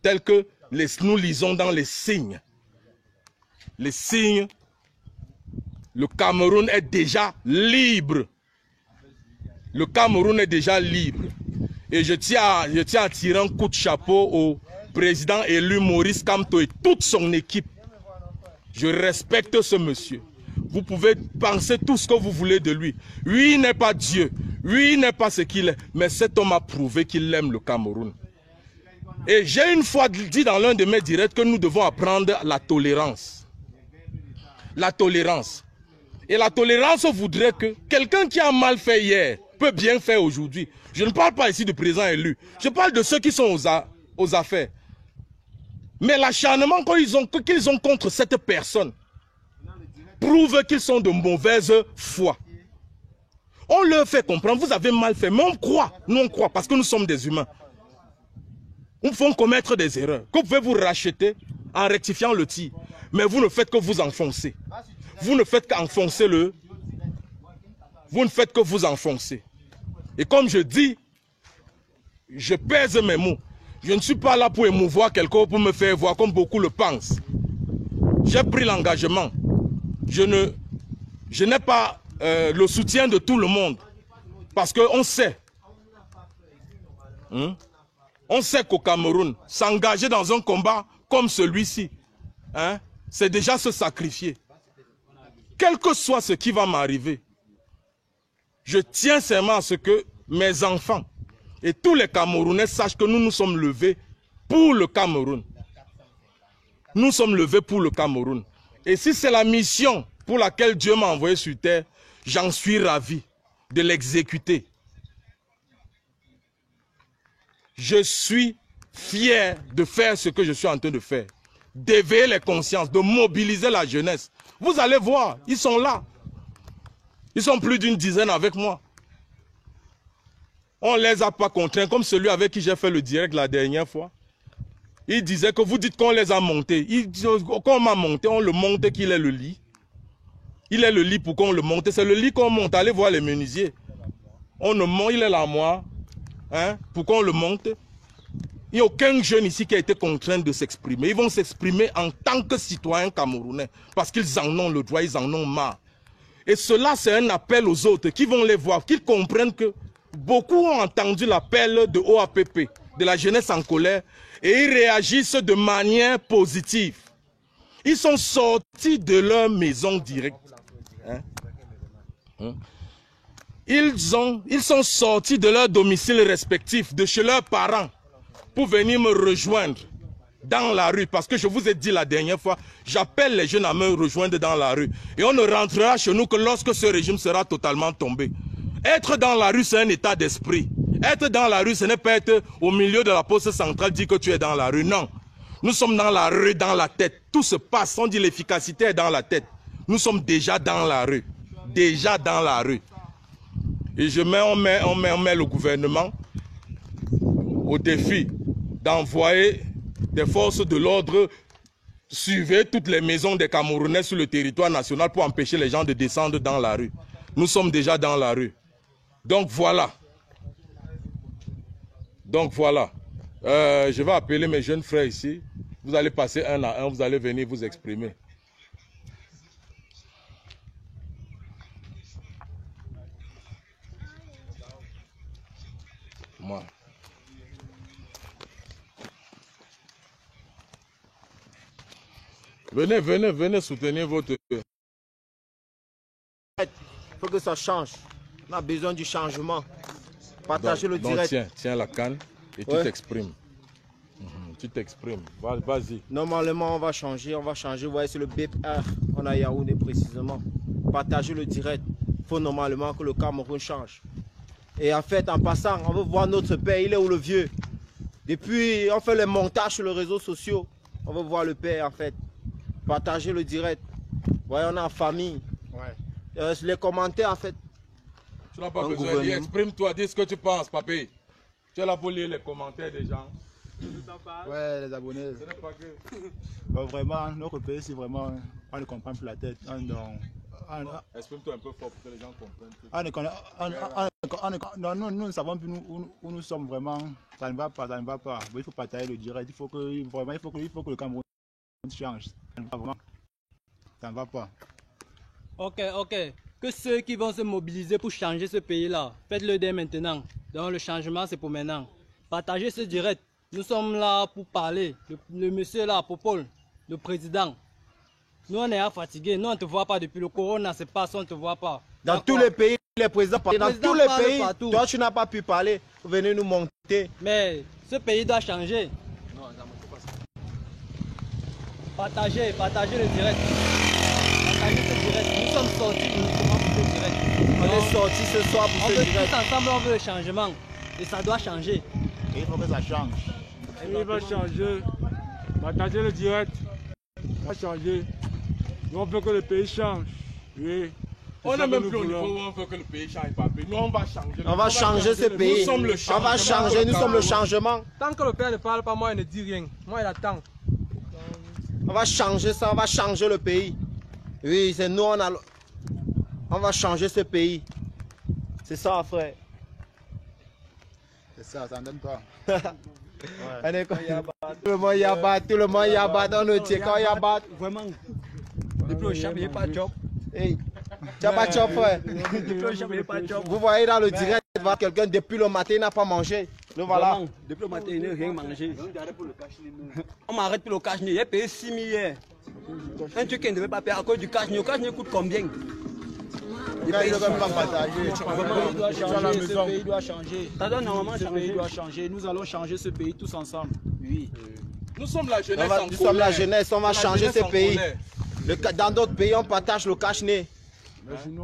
tel que nous lisons dans les signes. Les signes, le Cameroun est déjà libre. Le Cameroun est déjà libre. Et je tiens à tirer un coup de chapeau au président élu Maurice Kamto et toute son équipe. Je respecte ce monsieur. Vous pouvez penser tout ce que vous voulez de lui. Lui n'est pas Dieu. Lui n'est pas ce qu'il est. Mais cet homme a prouvé qu'il aime le Cameroun. Et j'ai une fois dit dans l'un de mes directs que nous devons apprendre la tolérance. La tolérance. Et la tolérance voudrait que quelqu'un qui a mal fait hier peut bien faire aujourd'hui. Je ne parle pas ici du président élu. Je parle de ceux qui sont aux affaires. Mais l'acharnement qu'ils ont contre cette personne prouve qu'ils sont de mauvaise foi. On leur fait comprendre, vous avez mal fait, mais on croit. Nous on croit parce que nous sommes des humains. Nous pouvons commettre des erreurs. Que vous pouvez vous racheter en rectifiant le tir. Mais vous ne faites que vous enfoncer. Vous ne faites qu'enfoncer le... Vous ne faites que vous enfoncer. Et comme je dis, je pèse mes mots. Je ne suis pas là pour émouvoir quelqu'un, pour me faire voir comme beaucoup le pensent. J'ai pris l'engagement. Je n'ai pas le soutien de tout le monde. Parce qu'on sait. On sait qu'au Cameroun, s'engager dans un combat comme celui-ci, c'est déjà se sacrifier. Quel que soit ce qui va m'arriver, je tiens seulement à ce que mes enfants et tous les Camerounais sachent que nous nous sommes levés pour le Cameroun. Nous sommes levés pour le Cameroun. Et si c'est la mission pour laquelle Dieu m'a envoyé sur terre, j'en suis ravi de l'exécuter. Je suis fier de faire ce que je suis en train de faire. D'éveiller les consciences, de mobiliser la jeunesse. Vous allez voir, ils sont là. Ils sont plus d'une dizaine avec moi. On ne les a pas contraints, comme celui avec qui j'ai fait le direct la dernière fois. Il disait que vous dites qu'on les a montés. Quand on m'a monté, on le monte qu'il est le lit. Il est le lit pour qu'on le monte. C'est le lit qu'on monte. Allez voir les menuisiers. On le monte, il est là, moi. Hein, pour qu'on le monte. Il n'y a aucun jeune ici qui a été contraint de s'exprimer. Ils vont s'exprimer en tant que citoyens camerounais. Parce qu'ils en ont le droit, ils en ont marre. Et cela, c'est un appel aux autres qui vont les voir, qu'ils comprennent que beaucoup ont entendu l'appel de OAPP, de la jeunesse en colère, et ils réagissent de manière positive. Ils sont sortis de leur maison directe. Ils sont sortis de leur domicile respectif, de chez leurs parents, pour venir me rejoindre dans la rue. Parce que je vous ai dit la dernière fois, j'appelle les jeunes à me rejoindre dans la rue. Et on ne rentrera chez nous que lorsque ce régime sera totalement tombé. Être dans la rue, c'est un état d'esprit. Être dans la rue, ce n'est pas être au milieu de la poste centrale, dire que tu es dans la rue. Non. Nous sommes dans la rue, dans la tête. Tout se passe, on dit l'efficacité est dans la tête. Nous sommes déjà dans la rue. Déjà dans la rue. Et on met le gouvernement au défi d'envoyer des forces de l'ordre suivre toutes les maisons des Camerounais sur le territoire national pour empêcher les gens de descendre dans la rue. Nous sommes déjà dans la rue. Donc voilà. Je vais appeler mes jeunes frères ici. Vous allez passer un à un, vous allez venir vous exprimer. Moi. Venez soutenir votre... Il faut que ça change. On a besoin du changement. Partagez le direct. Donc tiens la canne et tu t'exprimes. Tu t'exprimes. Vas-y. Normalement, on va changer. Vous voyez, c'est le BPR. On a Yaoundé précisément. Partagez le direct. Il faut normalement que le Cameroun change. Et en fait, en passant, on veut voir notre père. Il est où le vieux? Depuis, on fait les montages sur les réseaux sociaux. On veut voir le père en fait. Partagez le direct. Voyez, on est en famille. Ouais. Les commentaires en fait. Tu n'as pas besoin de dire, exprime-toi, dis ce que tu penses, papy. Tu es là pour lire les commentaires des gens. Ouais, les abonnés. Ce n'est pas que... Bon, vraiment, notre pays, c'est vraiment... On ne comprend plus la tête. Exprime-toi un peu fort pour que les gens comprennent. Nous ne savons plus où nous sommes vraiment. Ça ne va pas. Il faut partager le direct. Il faut que le Cameroun change. Ça ne va pas. Ok. Que ceux qui vont se mobiliser pour changer ce pays-là, faites-le dès maintenant. Donc le changement, c'est pour maintenant. Partagez ce direct. Nous sommes là pour parler. Le monsieur là, Popol, le président. Nous, on est fatigués. Nous, on ne te voit pas depuis le corona, c'est pas ça, on ne te voit pas. Dans tous les pays, les présidents parlent. Dans tous les pays, partout. Toi, tu n'as pas pu parler. Venez nous monter. Mais ce pays doit changer. Non, partagez le direct. Partagez ce direct. Nous sommes sortis uniquement pour ce direct. On est sortis ce soir pour ce direct. Tous ensemble, on veut le changement. Et ça doit changer. Et il faut que ça change. Il va changer. Partagez le direct. On va changer. Nous, on veut que le pays change. Oui. On n'est même plus au niveau où on veut que le pays change, papi. Nous, on va changer. On va changer ce pays. Nous sommes le changement. On va changer, nous sommes le changement. Tant que le père ne parle pas, moi, il ne dit rien. Moi, il attend. On va changer ça, on va changer le pays. Oui, c'est nous, on va changer ce pays. C'est ça, frère. C'est ça ne donne pas. Ouais. Tout le monde yabat, on ne tient qu'à yabat. Vraiment. Depuis le chat, il n'y a pas de job. Hey, tu n'as pas de job, frère. Vous voyez dans le direct, quelqu'un depuis le matin, il n'a pas mangé. Le voilà. Depuis le matin, il n'a rien mangé. On m'arrête pour le cash. Il a payé 6 000 hier. Un truc qui ne devait pas payer à cause du cash. Le cash coûte combien? Il ne doit pas partager. Ce pays doit changer. Ce pays doit changer. Nous allons changer ce pays tous ensemble. Oui. Nous sommes la jeunesse. Nous sommes la jeunesse, on va changer ce pays. Dans d'autres pays, on partage le cash-nez.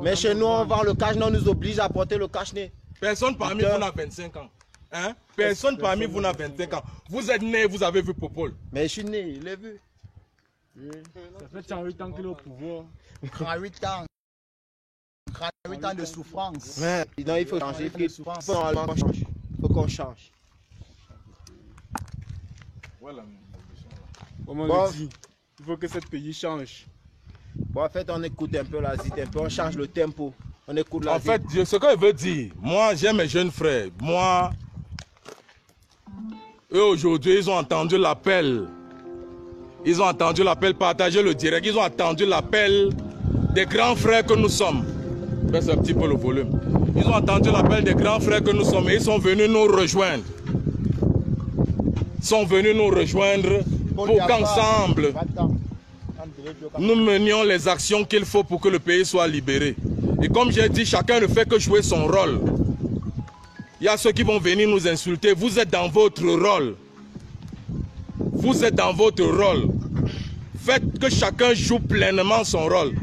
Mais chez nous, on vend le cash-nez, on nous oblige à porter le cash-nez. Personne parmi vous n'a 25 ans. Hein? Personne parmi vous n'a 25 ans. Vous êtes né, vous avez vu Popol. Mais je suis né, il l'a vu. Ça fait 108 ans qu'il est au pouvoir. 38 ans. 38 ans de souffrance. Ouais. Non, il faut changer. Il faut qu'on change. Voilà. Comme on le dit, il faut que ce pays change. Bon, en fait, on écoute un peu la zite, un peu, on change le tempo. On écoute la zite. En fait, ce que je veux dire, moi, j'ai mes jeunes frères. Moi, eux, aujourd'hui, ils ont entendu l'appel. Ils ont entendu l'appel, partager le direct. Ils ont entendu l'appel des grands frères que nous sommes. Baisse un petit peu le volume. Ils ont entendu l'appel des grands frères que nous sommes et ils sont venus nous rejoindre. Ils sont venus nous rejoindre pour qu'ensemble, nous menions les actions qu'il faut pour que le pays soit libéré. Et comme j'ai dit, chacun ne fait que jouer son rôle. Il y a ceux qui vont venir nous insulter. Vous êtes dans votre rôle. Vous êtes dans votre rôle. Faites que chacun joue pleinement son rôle.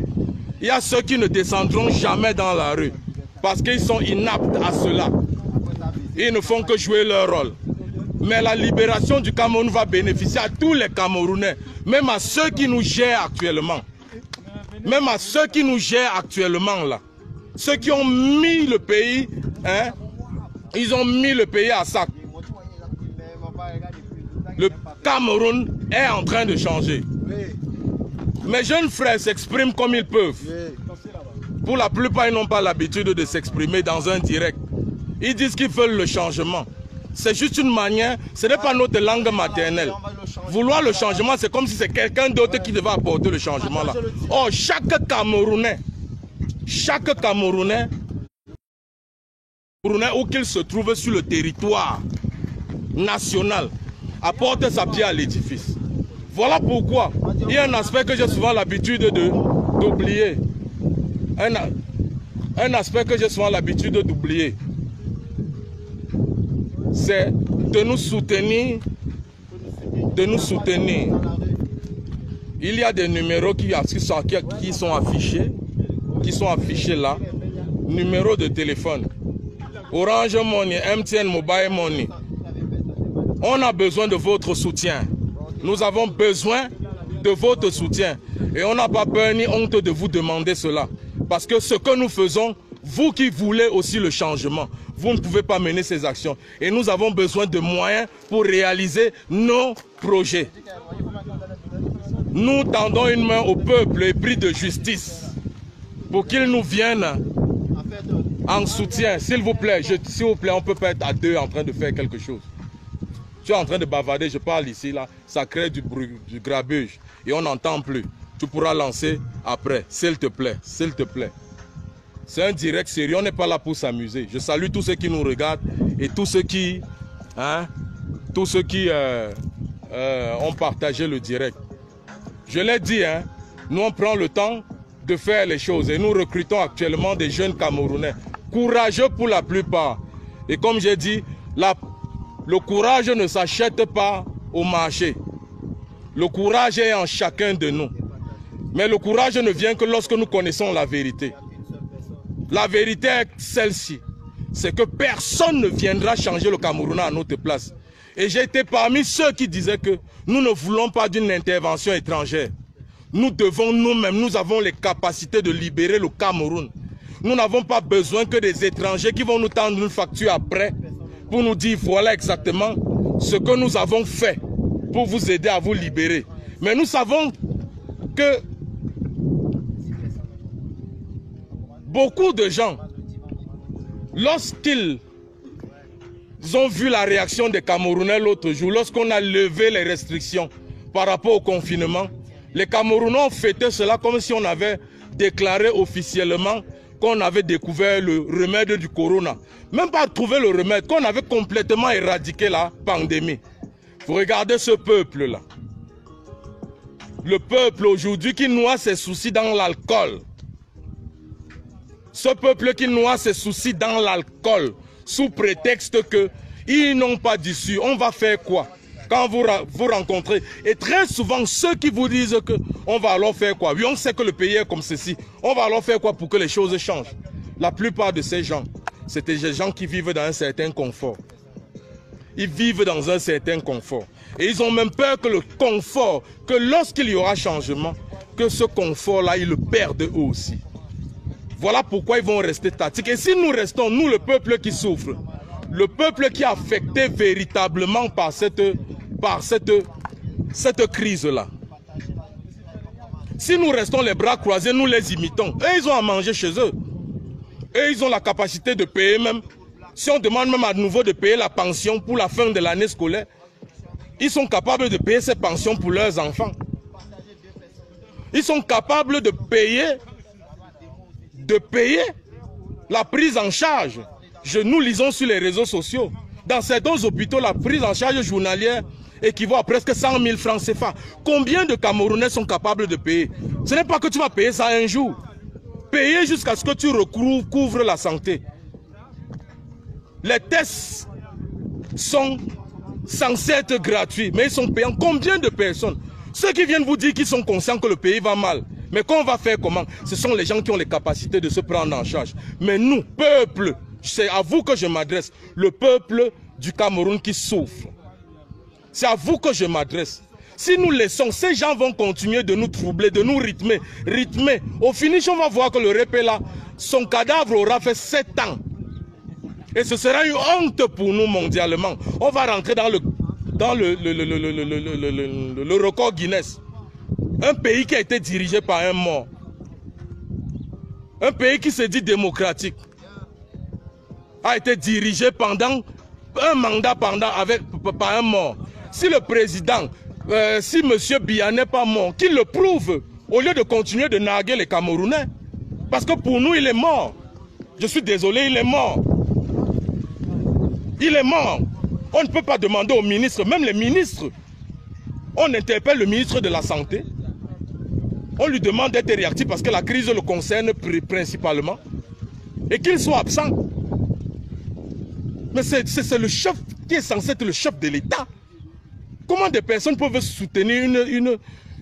Il y a ceux qui ne descendront jamais dans la rue parce qu'ils sont inaptes à cela. Ils ne font que jouer leur rôle. Mais la libération du Cameroun va bénéficier à tous les Camerounais, même à ceux qui nous gèrent actuellement. Même à ceux qui nous gèrent actuellement là. Ceux qui ont mis le pays, hein, ils ont mis le pays à sac. Le Cameroun est en train de changer. Mes jeunes frères s'expriment comme ils peuvent. Pour la plupart, ils n'ont pas l'habitude de s'exprimer dans un direct. Ils disent qu'ils veulent le changement. C'est juste une manière, ce n'est pas notre langue maternelle. Vouloir le changement, c'est comme si c'est quelqu'un d'autre qui devait apporter le changement là. Oh, chaque Camerounais, où qu'il se trouve sur le territoire national, apporte sa pierre à l'édifice. Voilà pourquoi il y a un aspect que j'ai souvent l'habitude d'oublier. Un aspect que j'ai souvent l'habitude d'oublier. C'est de nous soutenir. Il y a des numéros qui sont affichés là. Numéros de téléphone. Orange Money, MTN Mobile Money. On a besoin de votre soutien. Nous avons besoin de votre soutien. Et on n'a pas peur ni honte de vous demander cela. Parce que ce que nous faisons, vous qui voulez aussi le changement, vous ne pouvez pas mener ces actions. Et nous avons besoin de moyens pour réaliser nos projets. Nous tendons une main au peuple épris de justice pour qu'il nous vienne en soutien. S'il vous plaît, on ne peut pas être à deux en train de faire quelque chose. Tu es en train de bavarder, je parle ici, là, ça crée du bruit, du grabuge. Et on n'entend plus. Tu pourras lancer après, s'il te plaît, s'il te plaît. C'est un direct sérieux, on n'est pas là pour s'amuser. Je salue tous ceux qui nous regardent et tous ceux qui, ont partagé le direct. Je l'ai dit, nous on prend le temps de faire les choses et nous recrutons actuellement des jeunes Camerounais, courageux pour la plupart. Et comme j'ai dit, le courage ne s'achète pas au marché. Le courage est en chacun de nous. Mais le courage ne vient que lorsque nous connaissons la vérité. La vérité est celle-ci. C'est que personne ne viendra changer le Cameroun à notre place. Et j'ai été parmi ceux qui disaient que nous ne voulons pas d'une intervention étrangère. Nous devons nous-mêmes, nous avons les capacités de libérer le Cameroun. Nous n'avons pas besoin que des étrangers qui vont nous tendre une facture après pour nous dire voilà exactement ce que nous avons fait pour vous aider à vous libérer. Mais nous savons que beaucoup de gens, lorsqu'ils ont vu la réaction des Camerounais l'autre jour, lorsqu'on a levé les restrictions par rapport au confinement, les Camerounais ont fêté cela comme si on avait déclaré officiellement qu'on avait découvert le remède du corona. Même pas trouvé le remède, qu'on avait complètement éradiqué la pandémie. Vous regardez ce peuple-là. Le peuple aujourd'hui qui noie ses soucis dans l'alcool. Ce peuple qui noie ses soucis dans l'alcool sous prétexte qu'ils n'ont pas d'issue. On va faire quoi quand vous rencontrez? Et très souvent, ceux qui vous disent qu'on va alors faire quoi? Oui, on sait que le pays est comme ceci. On va alors faire quoi pour que les choses changent? La plupart de ces gens, c'est des gens qui vivent dans un certain confort. Ils vivent dans un certain confort. Et ils ont même peur que le confort, que lorsqu'il y aura changement, que ce confort-là, ils le perdent eux aussi. Voilà pourquoi ils vont rester statiques. Et si nous restons, nous, le peuple qui souffre, le peuple qui est affecté véritablement par cette cette crise-là. Si nous restons les bras croisés, nous les imitons. Eux, ils ont à manger chez eux. Eux, ils ont la capacité de payer même. Si on demande même à nouveau de payer la pension pour la fin de l'année scolaire, ils sont capables de payer ces pensions pour leurs enfants. Ils sont capables de payer la prise en charge. Nous lisons sur les réseaux sociaux. Dans certains hôpitaux, la prise en charge journalière équivaut à presque 100 000 francs CFA. Combien de Camerounais sont capables de payer? Ce n'est pas que tu vas payer ça un jour. Payer jusqu'à ce que tu recouvres la santé. Les tests sont censés être gratuits, mais ils sont payants. Combien de personnes? Ceux qui viennent vous dire qu'ils sont conscients que le pays va mal. Mais qu'on va faire comment? Ce sont les gens qui ont les capacités de se prendre en charge. Mais nous, peuple, c'est à vous que je m'adresse, le peuple du Cameroun qui souffre. C'est à vous que je m'adresse. Si nous laissons, ces gens vont continuer de nous troubler, de nous rythmer. Au finish, on va voir que le RP là, son cadavre aura fait 7 ans. Et ce sera une honte pour nous mondialement. On va rentrer dans le record Guinness. Un pays qui a été dirigé par un mort. Un pays qui se dit démocratique a été dirigé pendant un mandat par un mort. Si le président, si M. Biya n'est pas mort, qu'il le prouve, au lieu de continuer de narguer les Camerounais. Parce que pour nous, il est mort. Je suis désolé, il est mort. Il est mort. On ne peut pas demander aux ministres, même les ministres. On interpelle le ministre de la Santé. On lui demande d'être réactif parce que la crise le concerne principalement. Et qu'il soit absent. Mais c'est le chef qui est censé être le chef de l'État. Comment des personnes peuvent soutenir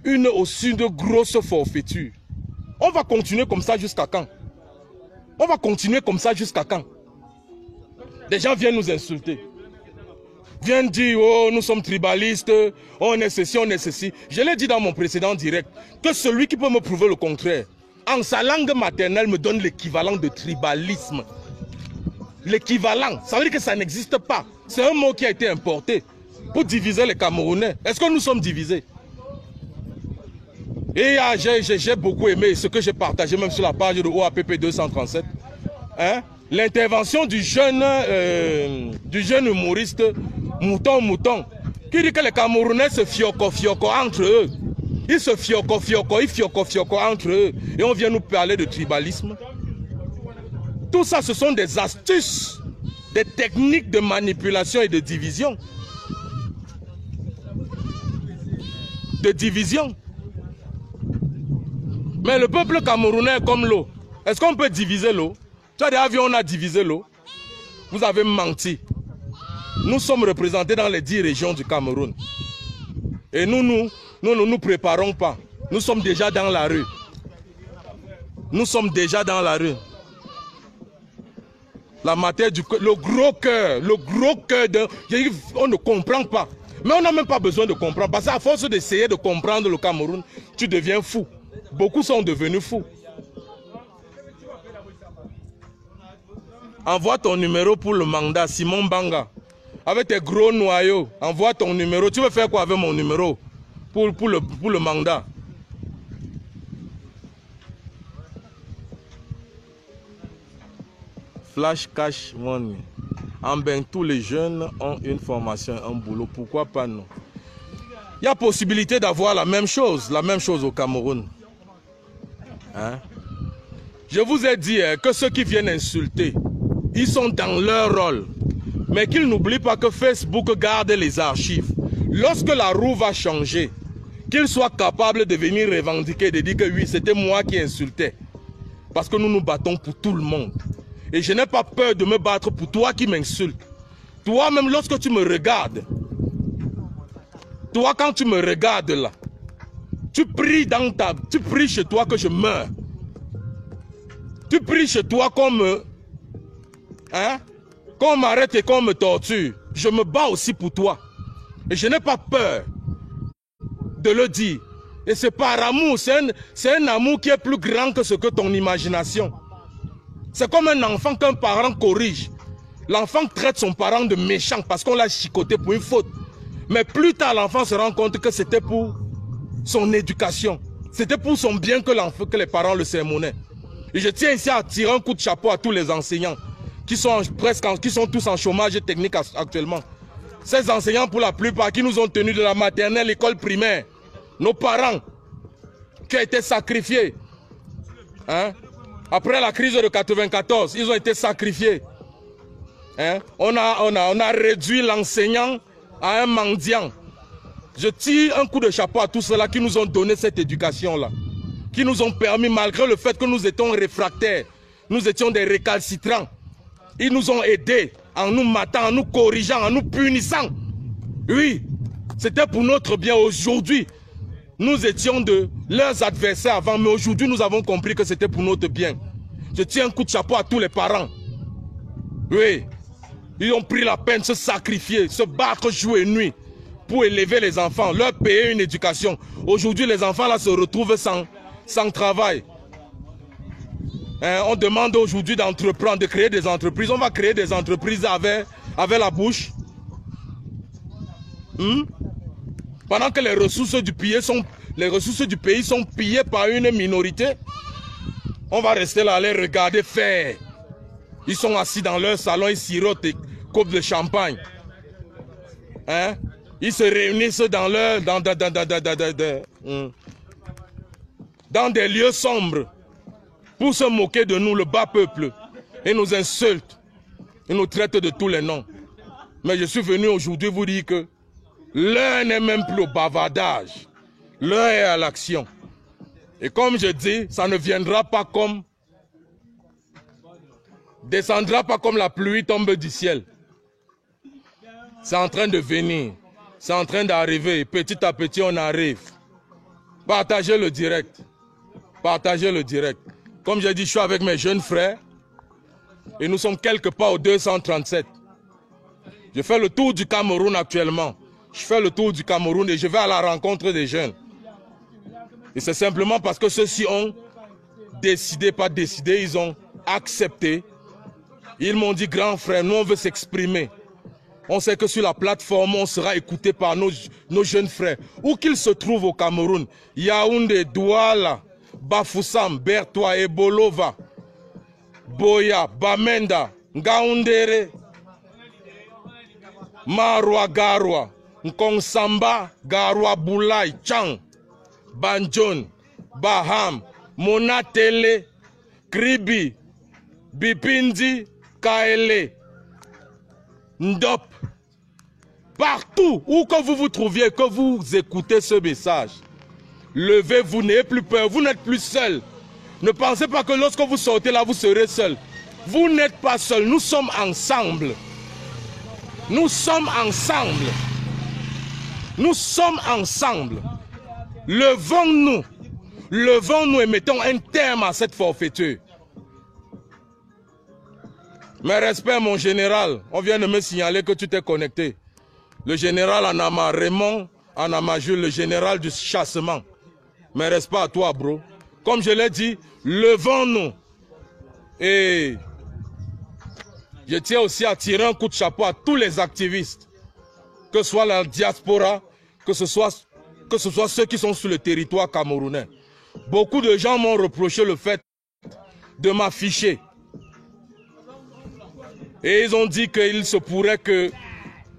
une aussi de grosse forfaiture? On va continuer comme ça jusqu'à quand? On va continuer comme ça jusqu'à quand? Des gens viennent nous insulter. Viennent dire, oh, nous sommes tribalistes, on est ceci, on est ceci. Je l'ai dit dans mon précédent direct, que celui qui peut me prouver le contraire, en sa langue maternelle, me donne l'équivalent de tribalisme. L'équivalent, ça veut dire que ça n'existe pas. C'est un mot qui a été importé pour diviser les Camerounais. Est-ce que nous sommes divisés? Et j'ai beaucoup aimé ce que j'ai partagé même sur la page de OAPP 237. Hein? L'intervention du jeune humoriste Mouton, qui dit que les Camerounais se fioco entre eux. Ils se fioco entre eux. Et on vient nous parler de tribalisme. Tout ça, ce sont des astuces, des techniques de manipulation et de division. Mais le peuple camerounais est comme l'eau. Est-ce qu'on peut diviser l'eau? Tu as des avions, on a divisé l'eau. Vous avez menti. Nous sommes représentés dans les 10 régions du Cameroun. Et nous ne nous préparons pas. Nous sommes déjà dans la rue. Nous sommes déjà dans la rue. La matière du cœur, le gros cœur on ne comprend pas. Mais on n'a même pas besoin de comprendre. Parce qu'à force d'essayer de comprendre le Cameroun, tu deviens fou. Beaucoup sont devenus fous. Envoie ton numéro pour le mandat, Simon Banga. Avec tes gros noyaux, envoie ton numéro. Tu veux faire quoi avec mon numéro pour le mandat? Flash Cash Money. En ben, tous les jeunes ont une formation, un boulot. Pourquoi pas nous? Il y a possibilité d'avoir la même chose au Cameroun. Hein? Je vous ai dit que ceux qui viennent insulter, ils sont dans leur rôle. Mais qu'ils n'oublient pas que Facebook garde les archives. Lorsque la roue va changer, qu'ils soient capables de venir revendiquer, de dire que oui, c'était moi qui insultais. Parce que nous nous battons pour tout le monde. Et je n'ai pas peur de me battre pour toi qui m'insultes. Toi-même, lorsque tu me regardes, toi, quand tu me regardes là, tu pries chez toi que je meure. Tu pries chez toi qu'on m'arrête et qu'on me torture. Je me bats aussi pour toi. Et je n'ai pas peur de le dire. Et c'est par amour, c'est un amour qui est plus grand que ce que ton imagination. C'est comme un enfant qu'un parent corrige. L'enfant traite son parent de méchant parce qu'on l'a chicoté pour une faute. Mais plus tard, l'enfant se rend compte que c'était pour son éducation. C'était pour son bien que les parents le sermonnaient. Et je tiens ici à tirer un coup de chapeau à tous les enseignants qui sont tous en chômage technique actuellement. Ces enseignants, pour la plupart, qui nous ont tenus de la maternelle, l'école primaire, nos parents, qui ont été sacrifiés. Hein? Après la crise de 94, ils ont été sacrifiés. Hein? On a réduit l'enseignant à un mendiant. Je tire un coup de chapeau à tous ceux-là qui nous ont donné cette éducation-là. Qui nous ont permis, malgré le fait que nous étions réfractaires, nous étions des récalcitrants. Ils nous ont aidés en nous matant, en nous corrigeant, en nous punissant. Oui, c'était pour notre bien. Aujourd'hui, nous étions de leurs adversaires avant, mais aujourd'hui, nous avons compris que c'était pour notre bien. Je tiens un coup de chapeau à tous les parents. Oui, ils ont pris la peine de se sacrifier, se battre jour et nuit pour élever les enfants, leur payer une éducation. Aujourd'hui, les enfants là se retrouvent sans travail. Hein, on demande aujourd'hui d'entreprendre, de créer des entreprises. On va créer des entreprises avec la bouche. Pendant que les ressources du pays sont pillées par une minorité, on va rester là, les regarder faire. Ils sont assis dans leur salon, ils sirotent des coupes de champagne. Hein? Ils se réunissent dans des lieux sombres pour se moquer de nous, le bas peuple. Ils nous insultent. Ils nous traitent de tous les noms. Mais je suis venu aujourd'hui vous dire que l'heure n'est même plus au bavardage. L'heure est à l'action. Et comme je dis, ça ne viendra pas comme... descendra pas comme la pluie tombe du ciel. C'est en train de venir. C'est en train d'arriver. Petit à petit, on arrive. Partagez le direct. Partagez le direct. Comme j'ai dit, je suis avec mes jeunes frères. Et nous sommes quelque part au 237. Je fais le tour du Cameroun actuellement. Je fais le tour du Cameroun et je vais à la rencontre des jeunes. Et c'est simplement parce que ceux-ci ont décidé, pas décidé, ils ont accepté. Ils m'ont dit, grand frère, nous on veut s'exprimer. On sait que sur la plateforme, on sera écouté par nos jeunes frères. Où qu'ils se trouvent au Cameroun, Yaoundé, Douala, Bafoussam, Bertois, Ebolova, Boya, Bamenda, Ngaoundere, Marwa, Garwa, Nkonsamba, Garwa, Boulay, Chang, Banjon, Baham, Monatele, Kribi, Bipindi, Kaele, Ndop. Partout où que vous vous trouviez, que vous écoutez ce message, levez-vous, n'ayez plus peur, vous n'êtes plus seul. Ne pensez pas que lorsque vous sortez là, vous serez seul. Vous n'êtes pas seul, nous sommes ensemble. Nous sommes ensemble. Nous sommes ensemble. Levons-nous. Levons-nous et mettons un terme à cette forfaiture. Mes respects, mon général. On vient de me signaler que tu t'es connecté. Le général Anama, Raymond Anama Jules, le général du chassement. Mes respects à toi, bro. Comme je l'ai dit, levons-nous. Et je tiens aussi à tirer un coup de chapeau à tous les activistes. Que ce soit la diaspora, que ce soit ceux qui sont sur le territoire camerounais. Beaucoup de gens m'ont reproché le fait de m'afficher. Et ils ont dit qu'il se pourrait que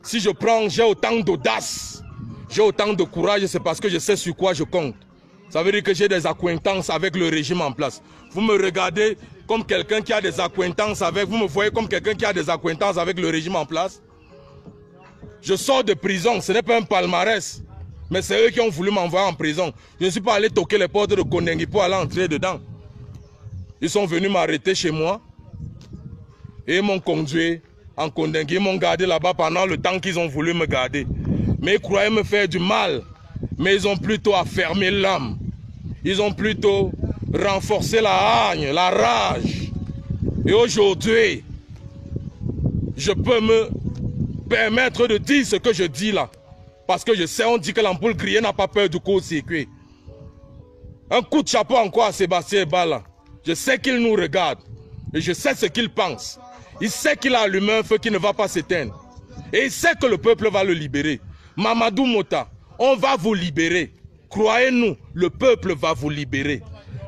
si je prends, j'ai autant d'audace, j'ai autant de courage, c'est parce que je sais sur quoi je compte. Ça veut dire que j'ai des accointances avec le régime en place. Vous me regardez comme quelqu'un qui a des accointances avec, vous me voyez comme quelqu'un qui a des accointances avec le régime en place. Je sors de prison, ce n'est pas un palmarès, mais c'est eux qui ont voulu m'envoyer en prison. Je ne suis pas allé toquer les portes de Kondengi pour aller entrer dedans. Ils sont venus m'arrêter chez moi et m'ont conduit en Kondengi. Ils m'ont gardé là-bas pendant le temps qu'ils ont voulu me garder. Mais ils croyaient me faire du mal, mais ils ont plutôt affermi l'âme. Ils ont plutôt renforcé la haine, la rage. Et aujourd'hui, je peux me permettre de dire ce que je dis là. Parce que je sais, on dit que l'ampoule grillée n'a pas peur du court-circuit. Un coup de chapeau encore à Sébastien Bala. Je sais qu'il nous regarde. Et je sais ce qu'il pense. Il sait qu'il a allumé un feu qui ne va pas s'éteindre. Et il sait que le peuple va le libérer. Mamadou Mota, on va vous libérer. Croyez-nous, le peuple va vous libérer.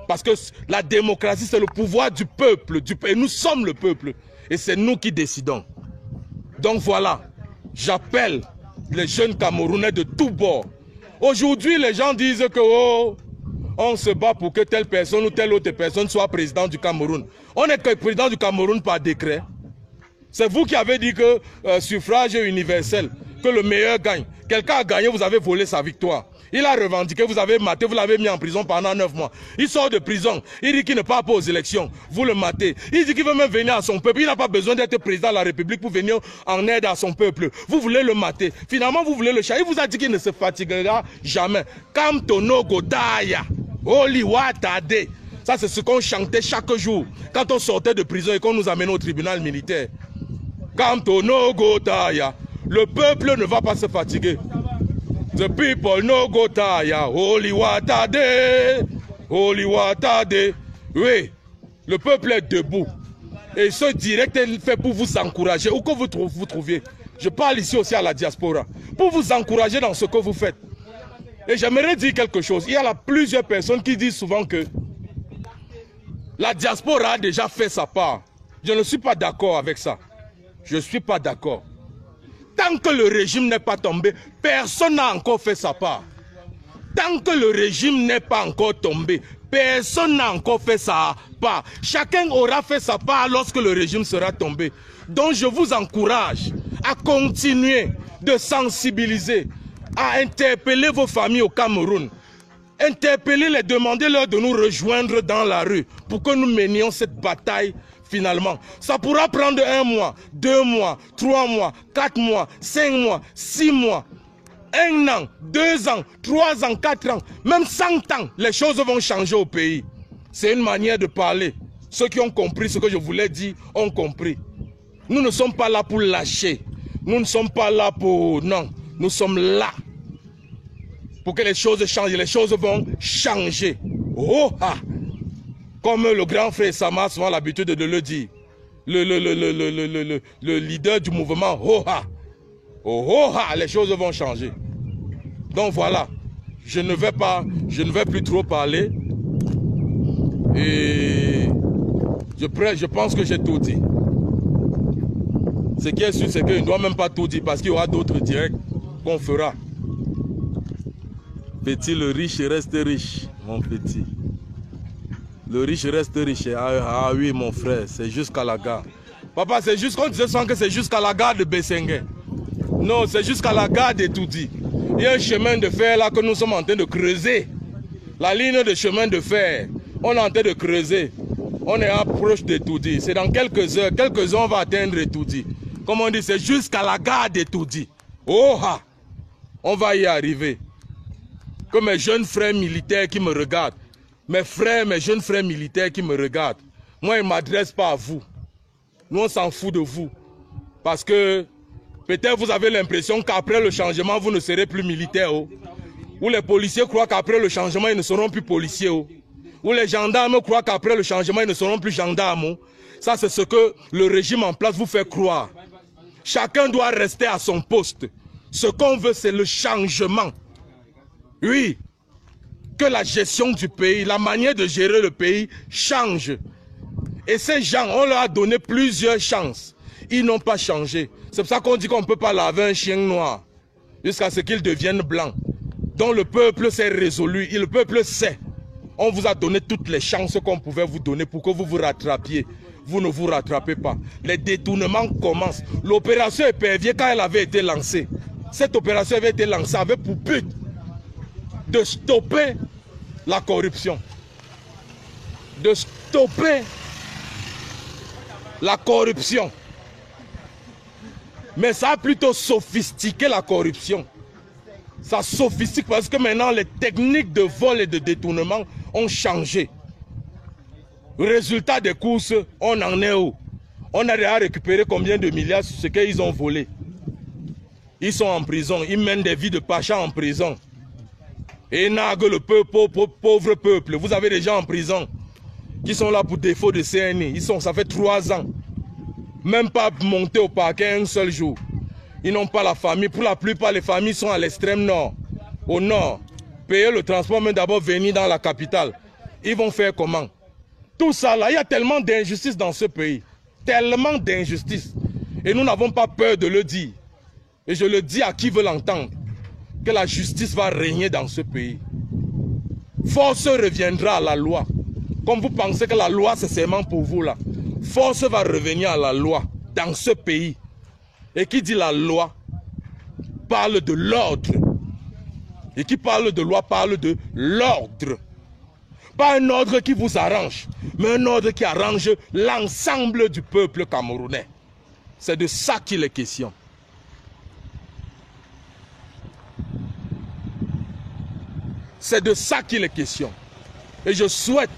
Parce que la démocratie, c'est le pouvoir du peuple. Et nous sommes le peuple. Et c'est nous qui décidons. Donc voilà, j'appelle les jeunes Camerounais de tous bords. Aujourd'hui, les gens disent que oh, on se bat pour que telle personne ou telle autre personne soit président du Cameroun. On est que président du Cameroun par décret. C'est vous qui avez dit que suffrage universel, que le meilleur gagne. Quelqu'un a gagné, vous avez volé sa victoire. Il a revendiqué, vous avez maté, vous l'avez mis en prison pendant 9 mois. Il sort de prison, il dit qu'il ne part pas aux élections. Vous le matez. Il dit qu'il veut même venir à son peuple. Il n'a pas besoin d'être président de la République pour venir en aide à son peuple. Vous voulez le mater. Finalement, vous voulez le chasser. Il vous a dit qu'il ne se fatiguera jamais. Kamtono Godaya, Oliwatade. Ça, c'est ce qu'on chantait chaque jour quand on sortait de prison et qu'on nous amenait au tribunal militaire. Kamtono Godaya. Le peuple ne va pas se fatiguer. The people no go tire, holy water day, holy water day. Oui, le peuple est debout. Et ce direct est fait pour vous encourager, où que vous trouviez. Je parle ici aussi à la diaspora, pour vous encourager dans ce que vous faites. Et j'aimerais dire quelque chose. Il y a plusieurs personnes qui disent souvent que la diaspora a déjà fait sa part. Je ne suis pas d'accord avec ça. Je ne suis pas d'accord. Tant que le régime n'est pas tombé, personne n'a encore fait sa part. Tant que le régime n'est pas encore tombé, personne n'a encore fait sa part. Chacun aura fait sa part lorsque le régime sera tombé. Donc je vous encourage à continuer de sensibiliser, à interpeller vos familles au Cameroun. Interpeller-les, demandez-leur de nous rejoindre dans la rue pour que nous menions cette bataille. Finalement, ça pourra prendre 1 mois, 2 mois, 3 mois, 4 mois, 5 mois, 6 mois, 1 an, 2 ans, 3 ans, 4 ans, même 100 ans, les choses vont changer au pays. C'est une manière de parler. Ceux qui ont compris ce que je voulais dire ont compris. Nous ne sommes pas là pour lâcher. Nous ne sommes pas là pour... Non, nous sommes là pour que les choses changent. Les choses vont changer. Oh ah! Comme le grand frère Sama a souvent l'habitude de le dire. Le leader du mouvement, les choses vont changer. Donc voilà, je ne vais plus trop parler. Et je pense que j'ai tout dit. Ce qui est sûr, c'est que je ne dois même pas tout dire parce qu'il y aura d'autres directs qu'on fera. Petit, le riche reste riche, mon petit. Le riche reste riche. Ah oui, mon frère, c'est jusqu'à la gare. Papa, c'est juste qu'on disait souvent que c'est jusqu'à la gare de Bessengue. Non, c'est jusqu'à la gare de Toudi. Il y a un chemin de fer là que nous sommes en train de creuser. La ligne de chemin de fer, on est en train de creuser. On est proche de Toudi. C'est dans quelques heures on va atteindre Toudi. Comme on dit, c'est jusqu'à la gare de Toudi. Oh ah, on va y arriver. Que mes jeunes frères militaires qui me regardent, mes frères, mes jeunes frères militaires qui me regardent, moi, ils ne m'adressent pas à vous. Nous, on s'en fout de vous. Parce que peut-être vous avez l'impression qu'après le changement, vous ne serez plus militaire. Oh. Ou les policiers croient qu'après le changement, ils ne seront plus policiers. Oh. Ou les gendarmes croient qu'après le changement, ils ne seront plus gendarmes. Oh. Ça, c'est ce que le régime en place vous fait croire. Chacun doit rester à son poste. Ce qu'on veut, c'est le changement. Oui. Que la gestion du pays, la manière de gérer le pays change. Et ces gens, on leur a donné plusieurs chances. Ils n'ont pas changé. C'est pour ça qu'on dit qu'on ne peut pas laver un chien noir jusqu'à ce qu'il devienne blanc. Donc le peuple s'est résolu. Et le peuple sait. On vous a donné toutes les chances qu'on pouvait vous donner pour que vous vous rattrapiez. Vous ne vous rattrapez pas. Les détournements commencent. L'opération Épervier, quand elle avait été lancée, cette opération avait été lancée avec pour but de stopper la corruption, de stopper la corruption. Mais ça a plutôt sophistiqué la corruption. Ça sophistique parce que maintenant les techniques de vol et de détournement ont changé. Résultat des courses, on en est où? On a déjà récupéré combien de milliards sur ce qu'ils ont volé? Ils sont en prison, ils mènent des vies de pacha en prison. Et narguent le pauvre peuple. Vous avez des gens en prison qui sont là pour défaut de CNI. Ça fait 3 ans. Même pas monté au parquet un seul jour. Ils n'ont pas la famille. Pour la plupart, les familles sont à l'extrême nord. Au nord. Payer le transport, mais d'abord venir dans la capitale. Ils vont faire comment? Tout ça là, il y a tellement d'injustice dans ce pays. Tellement d'injustice. Et nous n'avons pas peur de le dire. Et je le dis à qui veut l'entendre. Que la justice va régner dans ce pays. Force reviendra à la loi. Comme vous pensez que la loi c'est seulement pour vous là. Force va revenir à la loi dans ce pays. Et qui dit la loi parle de l'ordre. Et qui parle de loi parle de l'ordre. Pas un ordre qui vous arrange, mais un ordre qui arrange l'ensemble du peuple camerounais. C'est de ça qu'il est question. C'est de ça qu'il est question. Et je souhaite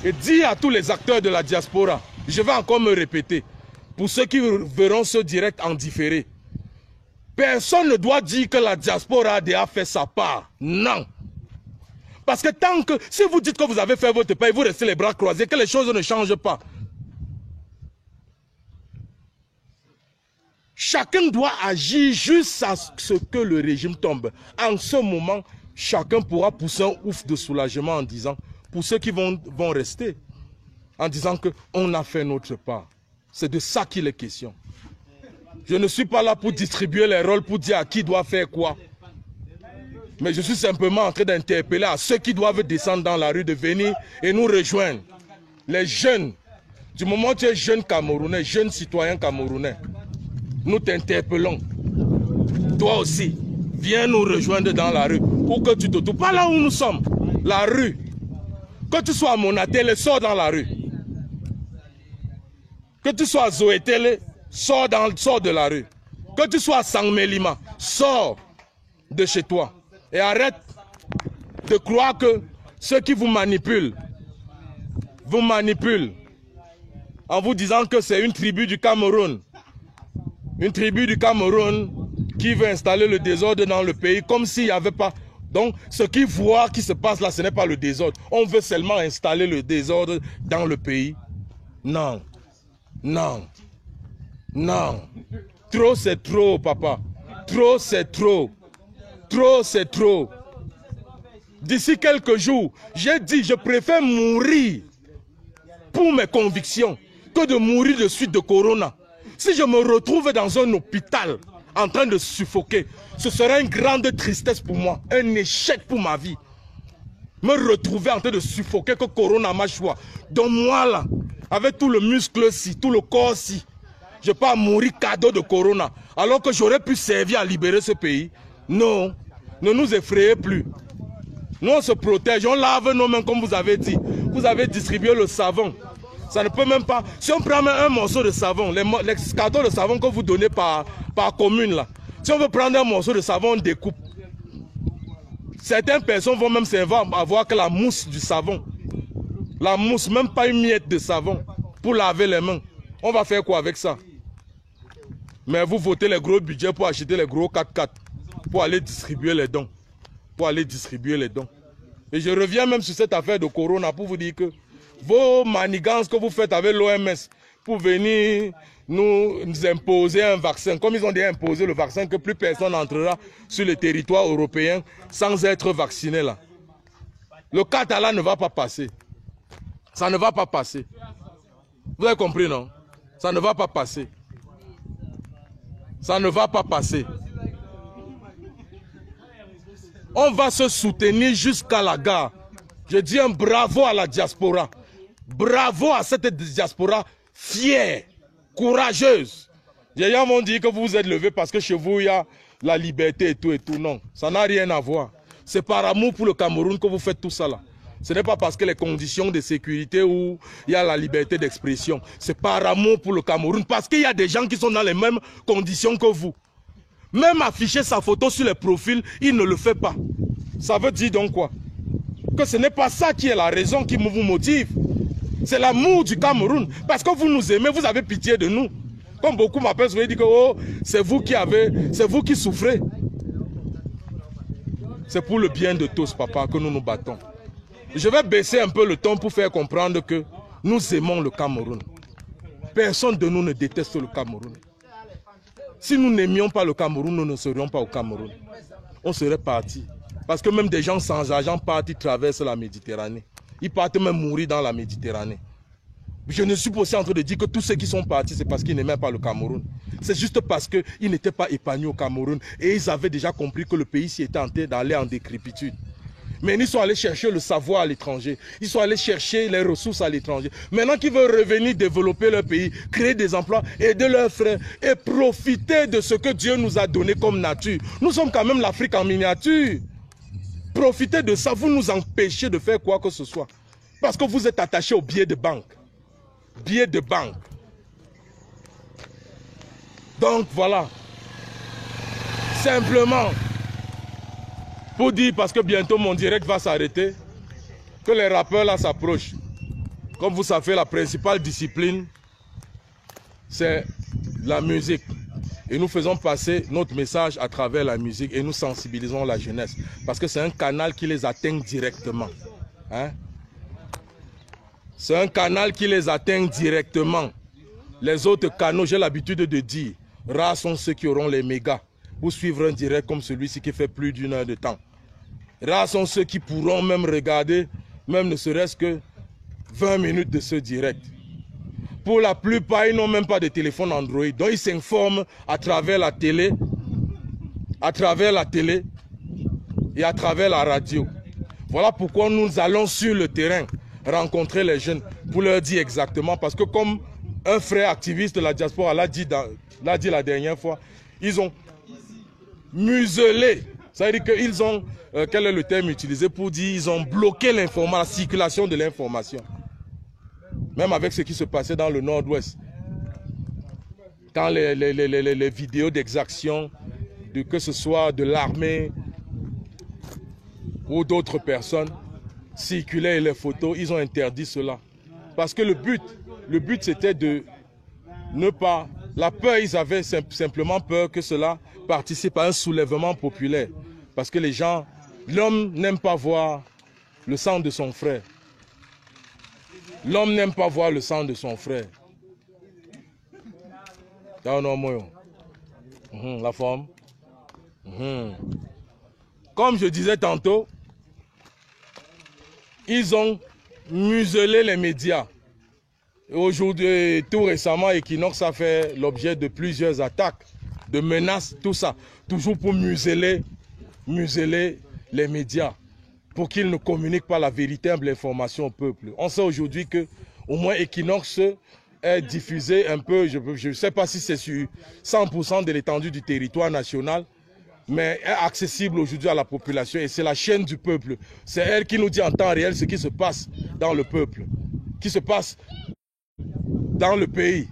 et dire à tous les acteurs de la diaspora, je vais encore me répéter, pour ceux qui verront ce direct en différé, personne ne doit dire que la diaspora a déjà fait sa part. Non. Parce que tant que, si vous dites que vous avez fait votre part, vous restez les bras croisés, que les choses ne changent pas. Chacun doit agir jusqu'à ce que le régime tombe. En ce moment, chacun pourra pousser un ouf de soulagement en disant, pour ceux qui vont rester, en disant qu'on a fait notre part. C'est de ça qu'il est question. Je ne suis pas là pour distribuer les rôles, pour dire à qui doit faire quoi. Mais je suis simplement en train d'interpeller à ceux qui doivent descendre dans la rue de venir et nous rejoindre. Les jeunes, du moment où tu es jeune Camerounais, jeune citoyen camerounais, nous t'interpellons. Toi aussi, viens nous rejoindre dans la rue. Où que tu te trouves, pas là où nous sommes, la rue. Que tu sois à Monatele, sors dans la rue. Que tu sois à Zoétele, sors de la rue. Que tu sois à Sangmelima, sors de chez toi. Et arrête de croire que ceux qui vous manipulent en vous disant que c'est une tribu du Cameroun. Une tribu du Cameroun qui veut installer le désordre dans le pays comme s'il n'y avait pas... Donc, ce qu'ils voient qui se passe là, ce n'est pas le désordre. On veut seulement installer le désordre dans le pays. Non. Non. Non. Trop, c'est trop, papa. Trop, c'est trop. Trop, c'est trop. D'ici quelques jours, j'ai dit, je préfère mourir pour mes convictions que de mourir de suite de corona. Si je me retrouve dans un hôpital en train de suffoquer, ce serait une grande tristesse pour moi, un échec pour ma vie. Me retrouver en train de suffoquer que corona m'a choisi. Donc moi là, avec tout le muscle-ci, tout le corps-ci, je ne vais pas mourir cadeau de corona, alors que j'aurais pu servir à libérer ce pays. Non, ne nous effrayez plus. Nous on se protège, on lave nos mains comme vous avez dit. Vous avez distribué le savon. Ça ne peut même pas... Si on prend un morceau de savon, les cartons de savon que vous donnez par commune là, si on veut prendre un morceau de savon, on découpe. Certaines personnes vont même avoir que la mousse du savon. La mousse, même pas une miette de savon pour laver les mains. On va faire quoi avec ça? Mais vous votez les gros budgets pour acheter les gros 4x4, pour aller distribuer les dons. Et je reviens même sur cette affaire de corona pour vous dire que vos manigances que vous faites avec l'OMS pour venir nous imposer un vaccin, comme ils ont déjà imposé le vaccin, que plus personne n'entrera sur le territoire européen sans être vacciné là. Le Catalan ne va pas passer. Ça ne va pas passer. Vous avez compris, non? Ça ne va pas passer. Ça ne va pas passer. On va se soutenir jusqu'à la gare. Je dis un bravo à la diaspora. Bravo à cette diaspora fière, courageuse. Les gens vont dire que vous vous êtes levé parce que chez vous, il y a la liberté et tout. Non, ça n'a rien à voir. C'est par amour pour le Cameroun que vous faites tout ça là. Ce n'est pas parce que les conditions de sécurité où il y a la liberté d'expression. C'est par amour pour le Cameroun. Parce qu'il y a des gens qui sont dans les mêmes conditions que vous. Même afficher sa photo sur les profils, il ne le fait pas. Ça veut dire donc quoi? Que ce n'est pas ça qui est la raison qui vous motive. C'est l'amour du Cameroun. Parce que vous nous aimez, vous avez pitié de nous. Comme beaucoup m'appellent, vous dites que oh, c'est vous qui souffrez. C'est pour le bien de tous, papa, que nous nous battons. Je vais baisser un peu le ton pour faire comprendre que nous aimons le Cameroun. Personne de nous ne déteste le Cameroun. Si nous n'aimions pas le Cameroun, nous ne serions pas au Cameroun. On serait partis. Parce que même des gens sans argent partent, ils traversent la Méditerranée. Ils partent même mourir dans la Méditerranée. Je ne suis pas aussi en train de dire que tous ceux qui sont partis, c'est parce qu'ils n'aimaient pas le Cameroun. C'est juste parce qu'ils n'étaient pas épanouis au Cameroun. Et ils avaient déjà compris que le pays s'y était en train d'aller en décrépitude. Mais ils sont allés chercher le savoir à l'étranger. Ils sont allés chercher les ressources à l'étranger. Maintenant qu'ils veulent revenir développer leur pays, créer des emplois, aider leurs frères et profiter de ce que Dieu nous a donné comme nature. Nous sommes quand même l'Afrique en miniature. Profitez de ça, vous nous empêchez de faire quoi que ce soit. Parce que vous êtes attachés aux billets de banque. Billets de banque. Donc voilà. Simplement, pour dire, parce que bientôt mon direct va s'arrêter, que les rappeurs là s'approchent. Comme vous savez, la principale discipline, c'est la musique. Et nous faisons passer notre message à travers la musique et nous sensibilisons la jeunesse. Parce que c'est un canal qui les atteint directement. Hein? C'est un canal qui les atteint directement. Les autres canaux, j'ai l'habitude de dire, rares sont ceux qui auront les mégas pour suivre un direct comme celui-ci qui fait plus d'1 heure de temps. Rares sont ceux qui pourront même regarder, même ne serait-ce que 20 minutes de ce direct. Pour la plupart, ils n'ont même pas de téléphone Android. Donc ils s'informent à travers la télé, et à travers la radio. Voilà pourquoi nous allons sur le terrain rencontrer les jeunes pour leur dire exactement. Parce que comme un frère activiste de la diaspora l'a dit la dernière fois, ils ont muselé. Ça veut dire qu'ils ont, quel est le terme utilisé pour dire, ils ont bloqué l'information, la circulation de l'information. Même avec ce qui se passait dans le nord-ouest. Quand les vidéos d'exaction, que ce soit de l'armée ou d'autres personnes, circulaient et les photos, ils ont interdit cela. Parce que le but c'était de ne pas... La peur, ils avaient simplement peur que cela participe à un soulèvement populaire. Parce que les gens, l'homme n'aime pas voir le sang de son frère. L'homme n'aime pas voir le sang de son frère. La forme. Comme je disais tantôt, ils ont muselé les médias. Aujourd'hui, tout récemment, Equinox a fait l'objet de plusieurs attaques, de menaces, tout ça. Toujours pour museler les médias, pour qu'ils ne communiquent pas la véritable information au peuple. On sait aujourd'hui que au moins Equinox est diffusé un peu, je ne sais pas si c'est sur 100% de l'étendue du territoire national, mais est accessible aujourd'hui à la population et c'est la chaîne du peuple. C'est elle qui nous dit en temps réel ce qui se passe dans le peuple, qui se passe dans le pays.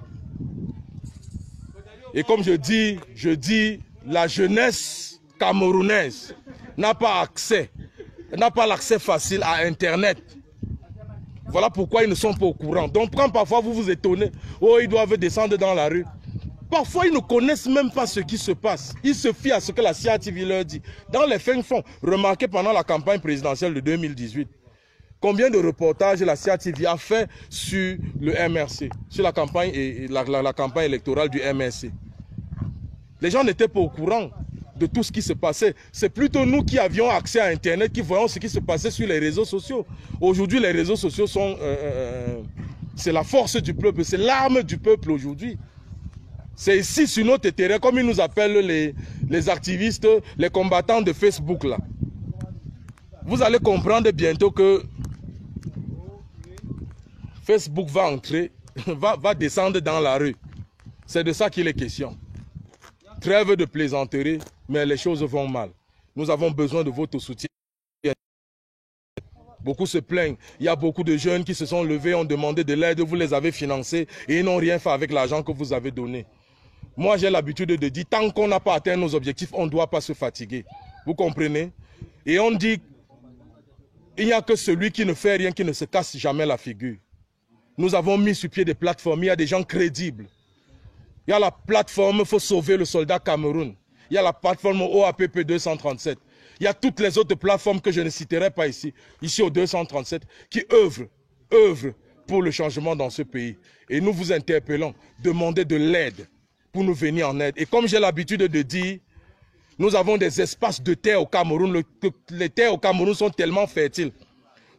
Et comme je dis, la jeunesse camerounaise n'a pas l'accès facile à Internet. Voilà pourquoi ils ne sont pas au courant. Donc quand parfois vous vous étonnez, oh ils doivent descendre dans la rue. Parfois ils ne connaissent même pas ce qui se passe. Ils se fient à ce que la CIATV leur dit. Dans les fins fonds, remarquez pendant la campagne présidentielle de 2018, combien de reportages la CIATV a fait sur le MRC, sur la campagne, la campagne électorale du MRC. Les gens n'étaient pas au courant de tout ce qui se passait. C'est plutôt nous qui avions accès à Internet, qui voyons ce qui se passait sur les réseaux sociaux. Aujourd'hui, les réseaux sociaux sont... c'est la force du peuple, c'est l'arme du peuple aujourd'hui. C'est ici, sur notre terrain, comme ils nous appellent les activistes, les combattants de Facebook, là. Vous allez comprendre bientôt que Facebook va entrer, va descendre dans la rue. C'est de ça qu'il est question. Trêve de plaisanterie, mais les choses vont mal. Nous avons besoin de votre soutien. Beaucoup se plaignent. Il y a beaucoup de jeunes qui se sont levés, ont demandé de l'aide, vous les avez financés et ils n'ont rien fait avec l'argent que vous avez donné. Moi, j'ai l'habitude de dire, tant qu'on n'a pas atteint nos objectifs, on ne doit pas se fatiguer. Vous comprenez? Et on dit, il n'y a que celui qui ne fait rien, qui ne se casse jamais la figure. Nous avons mis sur pied des plateformes, il y a des gens crédibles. Il y a la plateforme « Faut sauver le soldat Cameroun ». Il y a la plateforme OAPP 237. Il y a toutes les autres plateformes que je ne citerai pas ici au 237, qui œuvrent pour le changement dans ce pays. Et nous vous interpellons, demandez de l'aide. pour nous venir en aide. Et comme j'ai l'habitude de dire, nous avons des espaces de terre au Cameroun. Les terres au Cameroun sont tellement fertiles.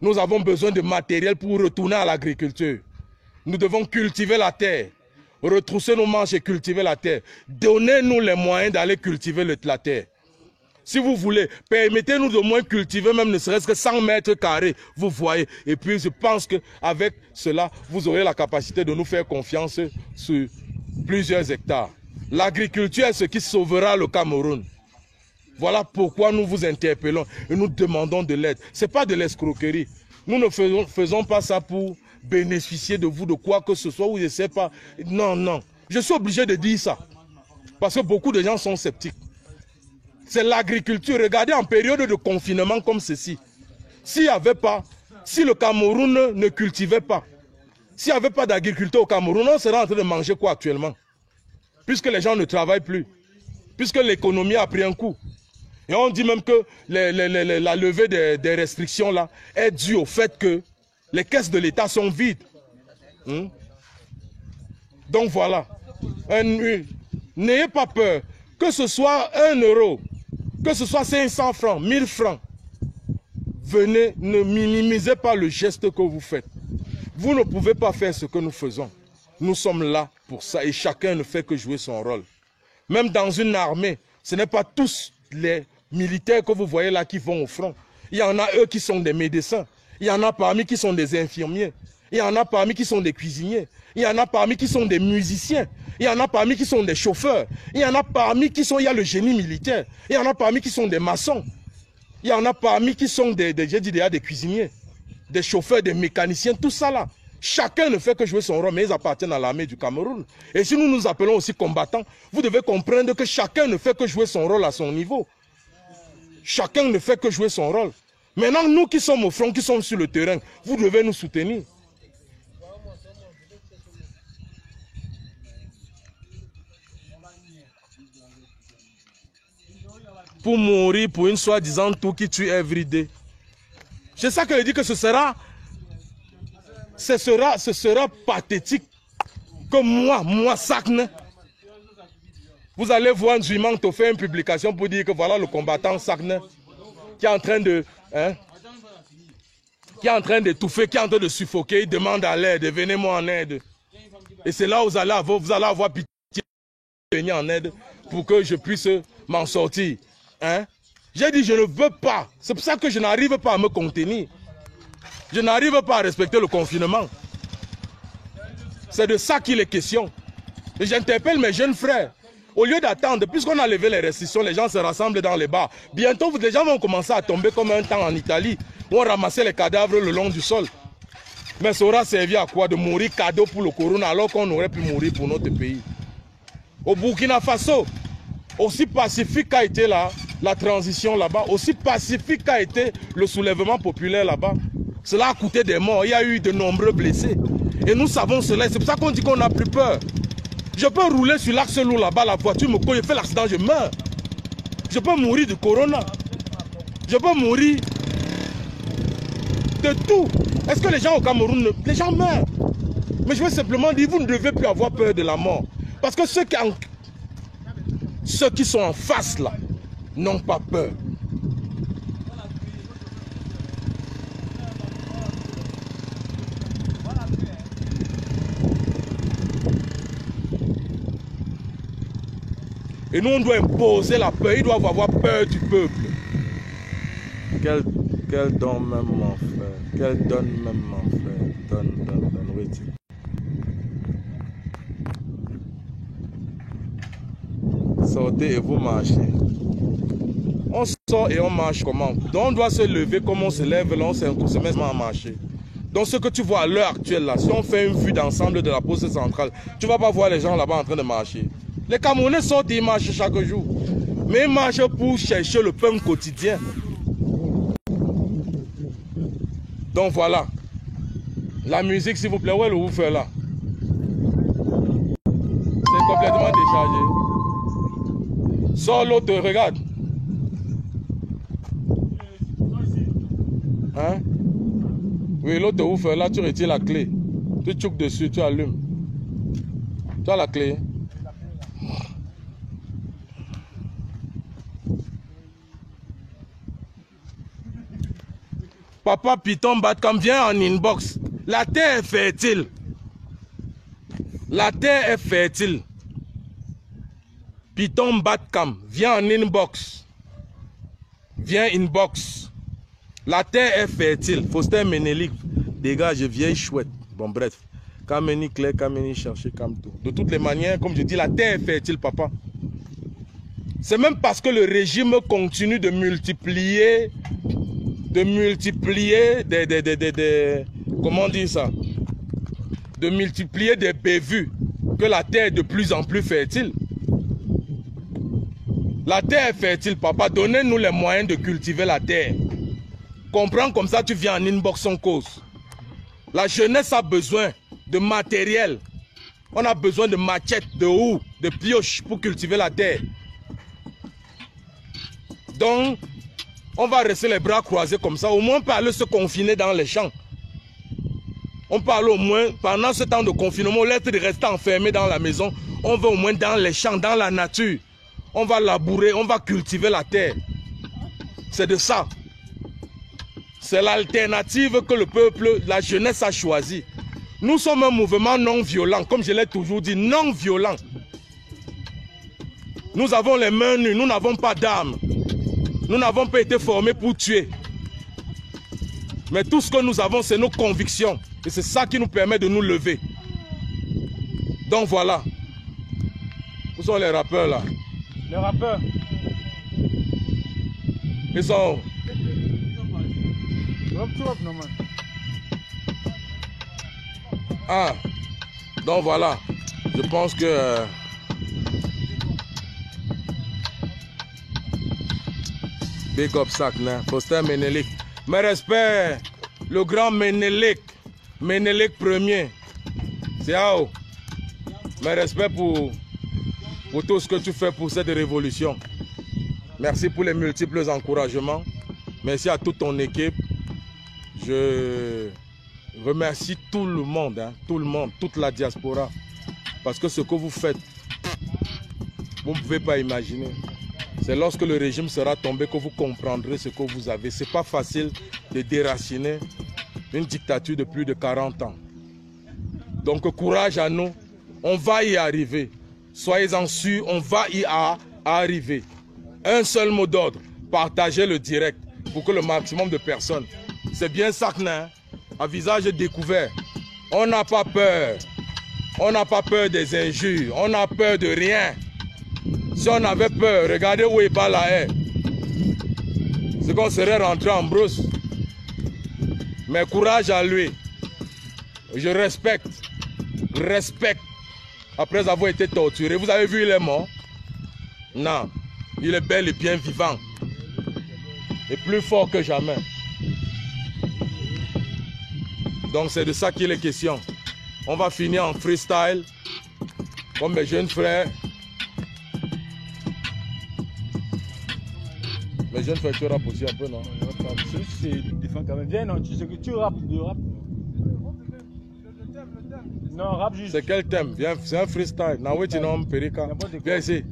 Nous avons besoin de matériel pour retourner à l'agriculture. Nous devons cultiver la terre, retrousser nos manches et cultiver la terre. Donnez-nous les moyens d'aller cultiver la terre. Si vous voulez, permettez-nous de moins cultiver, même ne serait-ce que 100 mètres carrés, vous voyez. Et puis je pense qu'avec cela, vous aurez la capacité de nous faire confiance sur plusieurs hectares. L'agriculture est ce qui sauvera le Cameroun. Voilà pourquoi nous vous interpellons et nous demandons de l'aide. Ce n'est pas de l'escroquerie. Nous ne faisons pas ça pour bénéficier de vous, de quoi que ce soit, ou je ne sais pas. Non, non. Je suis obligé de dire ça. Parce que beaucoup de gens sont sceptiques. C'est l'agriculture. Regardez en période de confinement comme ceci. S'il n'y avait pas, si le Cameroun ne cultivait pas, s'il n'y avait pas d'agriculteur au Cameroun, on serait en train de manger quoi actuellement? Puisque les gens ne travaillent plus. Puisque l'économie a pris un coup. Et on dit même que la levée des restrictions là est due au fait que les caisses de l'État sont vides. Donc voilà. N'ayez pas peur. Que ce soit 1 euro, que ce soit 500 francs, 1000 francs. Venez, ne minimisez pas le geste que vous faites. Vous ne pouvez pas faire ce que nous faisons. Nous sommes là pour ça et chacun ne fait que jouer son rôle. Même dans une armée, ce n'est pas tous les militaires que vous voyez là qui vont au front. Il y en a eux qui sont des médecins. Il y en a parmi qui sont des infirmiers. Il y en a parmi qui sont des cuisiniers. Il y en a parmi qui sont des musiciens. Il y en a parmi qui sont des chauffeurs. Il y en a parmi qui sont, il y a le génie militaire. Il y en a parmi qui sont des maçons. Il y en a parmi qui sont j'ai dit déjà des cuisiniers, des chauffeurs, des mécaniciens, tout ça là. Chacun ne fait que jouer son rôle, mais ils appartiennent à l'armée du Cameroun. Et si nous nous appelons aussi combattants, vous devez comprendre que chacun ne fait que jouer son rôle à son niveau. Chacun ne fait que jouer son rôle. Maintenant, nous qui sommes au front, qui sommes sur le terrain, vous devez nous soutenir. Pour mourir pour une soi-disant tout qui tue everyday. C'est ça que je dis que ce sera pathétique que moi, Sakne, vous allez voir Nzuimang te faire une publication pour dire que voilà le combattant Sakne qui est en train de d'étouffer, qui est en train de suffoquer, il demande à l'aide, venez-moi en aide. Et c'est là où vous allez avoir pitié de venir en aide pour que je puisse m'en sortir. J'ai dit je ne veux pas. C'est pour ça que je n'arrive pas à me contenir. Je n'arrive pas à respecter le confinement. C'est de ça qu'il est question. Et j'interpelle mes jeunes frères. Au lieu d'attendre, puisqu'on a levé les restrictions, les gens se rassemblent dans les bars. Bientôt, les gens vont commencer à tomber comme un temps en Italie, où on ramassait les cadavres le long du sol. Mais ça aura servi à quoi? De mourir cadeau pour le corona, alors qu'on aurait pu mourir pour notre pays. Au Burkina Faso, aussi pacifique qu'a été la transition là-bas, aussi pacifique qu'a été le soulèvement populaire là-bas, cela a coûté des morts, il y a eu de nombreux blessés. Et nous savons cela, c'est pour ça qu'on dit qu'on n'a plus peur. Je peux rouler sur l'axe lourd là-bas, la voiture me colle, je fais l'accident, je meurs. Je peux mourir du corona. Je peux mourir de tout. Est-ce que les gens au Cameroun, les gens meurent? Mais je veux simplement dire, vous ne devez plus avoir peur de la mort. Parce que ceux qui sont en face là, n'ont pas peur. Et nous, on doit imposer la peur. Ils doivent avoir peur du peuple. Quel don même mon frère. Quel don même mon frère. Donne. Oui, sortez et vous marchez. On sort et on marche comment? Donc on doit se lever comme on se lève, là on se met à marcher. Donc ce que tu vois à l'heure actuelle là, si on fait une vue d'ensemble de la poste centrale, tu ne vas pas voir les gens là-bas en train de marcher. Les Camerounais sortent et ils marchent chaque jour. Mais ils marchent pour chercher le pain quotidien. Donc voilà. La musique s'il vous plaît, où est le woofer là? C'est complètement déchargé. Sors l'autre, regarde. Hein? Oui, l'autre woofer là, tu retires la clé. Tu tchoukes dessus, tu allumes. Tu as la clé? Papa Python Batcam, viens en inbox. La terre est fertile. La terre est fertile. Python Batcam, viens en inbox. Viens inbox. La terre est fertile. Faustin Ménélique, dégage, vieille chouette. Bon, bref. Kameni Claire, Kameni chercher Kamto. De toutes les manières, comme je dis, la terre est fertile, papa. C'est même parce que le régime continue de multiplier comment dire ça, de multiplier des bévues, que la terre est de plus en plus fertile. La terre est fertile, papa. Donnez-nous les moyens de cultiver la terre. Comprends, comme ça tu viens en inbox en cause. La jeunesse a besoin de matériel. On a besoin de machettes, de houes, de pioches pour cultiver la terre. Donc, on va rester les bras croisés comme ça. Au moins, on peut aller se confiner dans les champs. On parle au moins, pendant ce temps de confinement, au lieu de rester enfermé dans la maison, on va au moins dans les champs, dans la nature. On va labourer, on va cultiver la terre. C'est de ça. C'est l'alternative que le peuple, la jeunesse a choisie. Nous sommes un mouvement non violent, comme je l'ai toujours dit, non violent. Nous avons les mains nues, nous n'avons pas d'armes. Nous n'avons pas été formés pour tuer. Mais tout ce que nous avons, c'est nos convictions. Et c'est ça qui nous permet de nous lever. Donc voilà. Où sont les rappeurs là? Les rappeurs. Ils sont... Ah. Donc voilà. Je pense que... Big up Sakna, Faustin Ménélique. Mes respects, le grand Ménélique, Ménélique Ier. C'est Ao. Mes respects pour tout ce que tu fais pour cette révolution. Merci pour les multiples encouragements. Merci à toute ton équipe. Je remercie tout le monde, toute la diaspora. Parce que ce que vous faites, vous ne pouvez pas imaginer. C'est lorsque le régime sera tombé que vous comprendrez ce que vous avez. Ce n'est pas facile de déraciner une dictature de plus de 40 ans. Donc courage à nous, on va y arriver. Soyez-en sûrs, on va y arriver. Un seul mot d'ordre, partagez le direct pour que le maximum de personnes. C'est bien ça, à visage découvert. On n'a pas peur. On n'a pas peur des injures. On n'a peur de rien. Si on avait peur, regardez où est pas la haie. C'est qu'on serait rentré en brousse. Mais courage à lui. Je respecte. Après avoir été torturé. Vous avez vu, il est mort? Non. Il est bel et bien vivant. Et plus fort que jamais. Donc c'est de ça qu'il est question. On va finir en freestyle. Comme mes jeunes frères. Mes jeunes frères, tu rappes aussi un peu, non? C'est différent quand même. Viens, non, tu rappes, de rap. Non, rap juste. C'est quel thème? Viens, c'est un freestyle. Perika. Viens ici.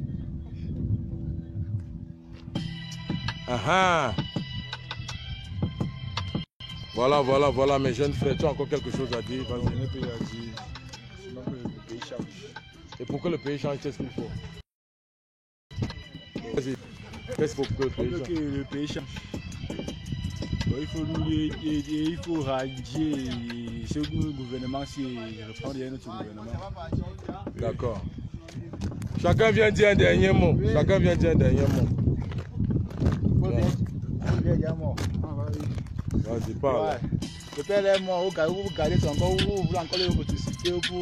Voilà, mes jeunes frères. Tu as encore quelque chose à dire? Vas-y. Et pour que le pays change, qu'est-ce qu'il faut? Vas-y. Qu'est-ce qu'il faut que le pays change? Bon, il faut radier ce gouvernement si reprendre notre gouvernement. D'accord. Chacun vient dire un dernier mot. Vas-y, parle. Ouais. Le père est mort, vous gardez son corps, vous voulez encore le ressusciter pour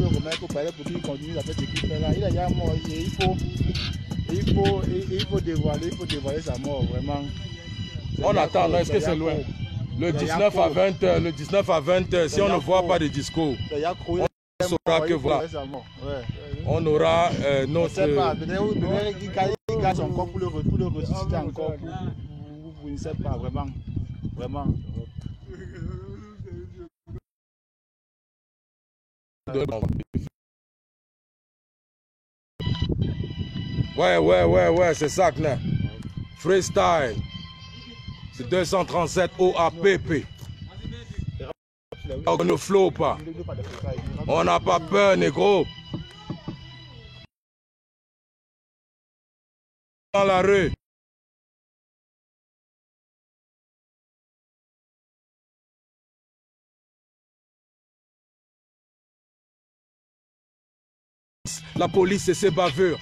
le remettre au palais pour qu'il continue à faire ce qu'il fait là. Il est déjà mort et il faut dévoiler sa mort, vraiment. On attend, est-ce que c'est loin? Le 19 à 20h, le 19 à 20h, si on ne voit pas de discours, on saura que voilà. On aura notre... On ne sait pas, peut-être qu'il garde son corps pour le ressusciter encore, vous ne savez pas, vraiment. Ouais, c'est ça, Kné. Freestyle. C'est 237 OAPP. On ne flow pas. On n'a pas peur, négro. Dans la rue. La police et ses bavures.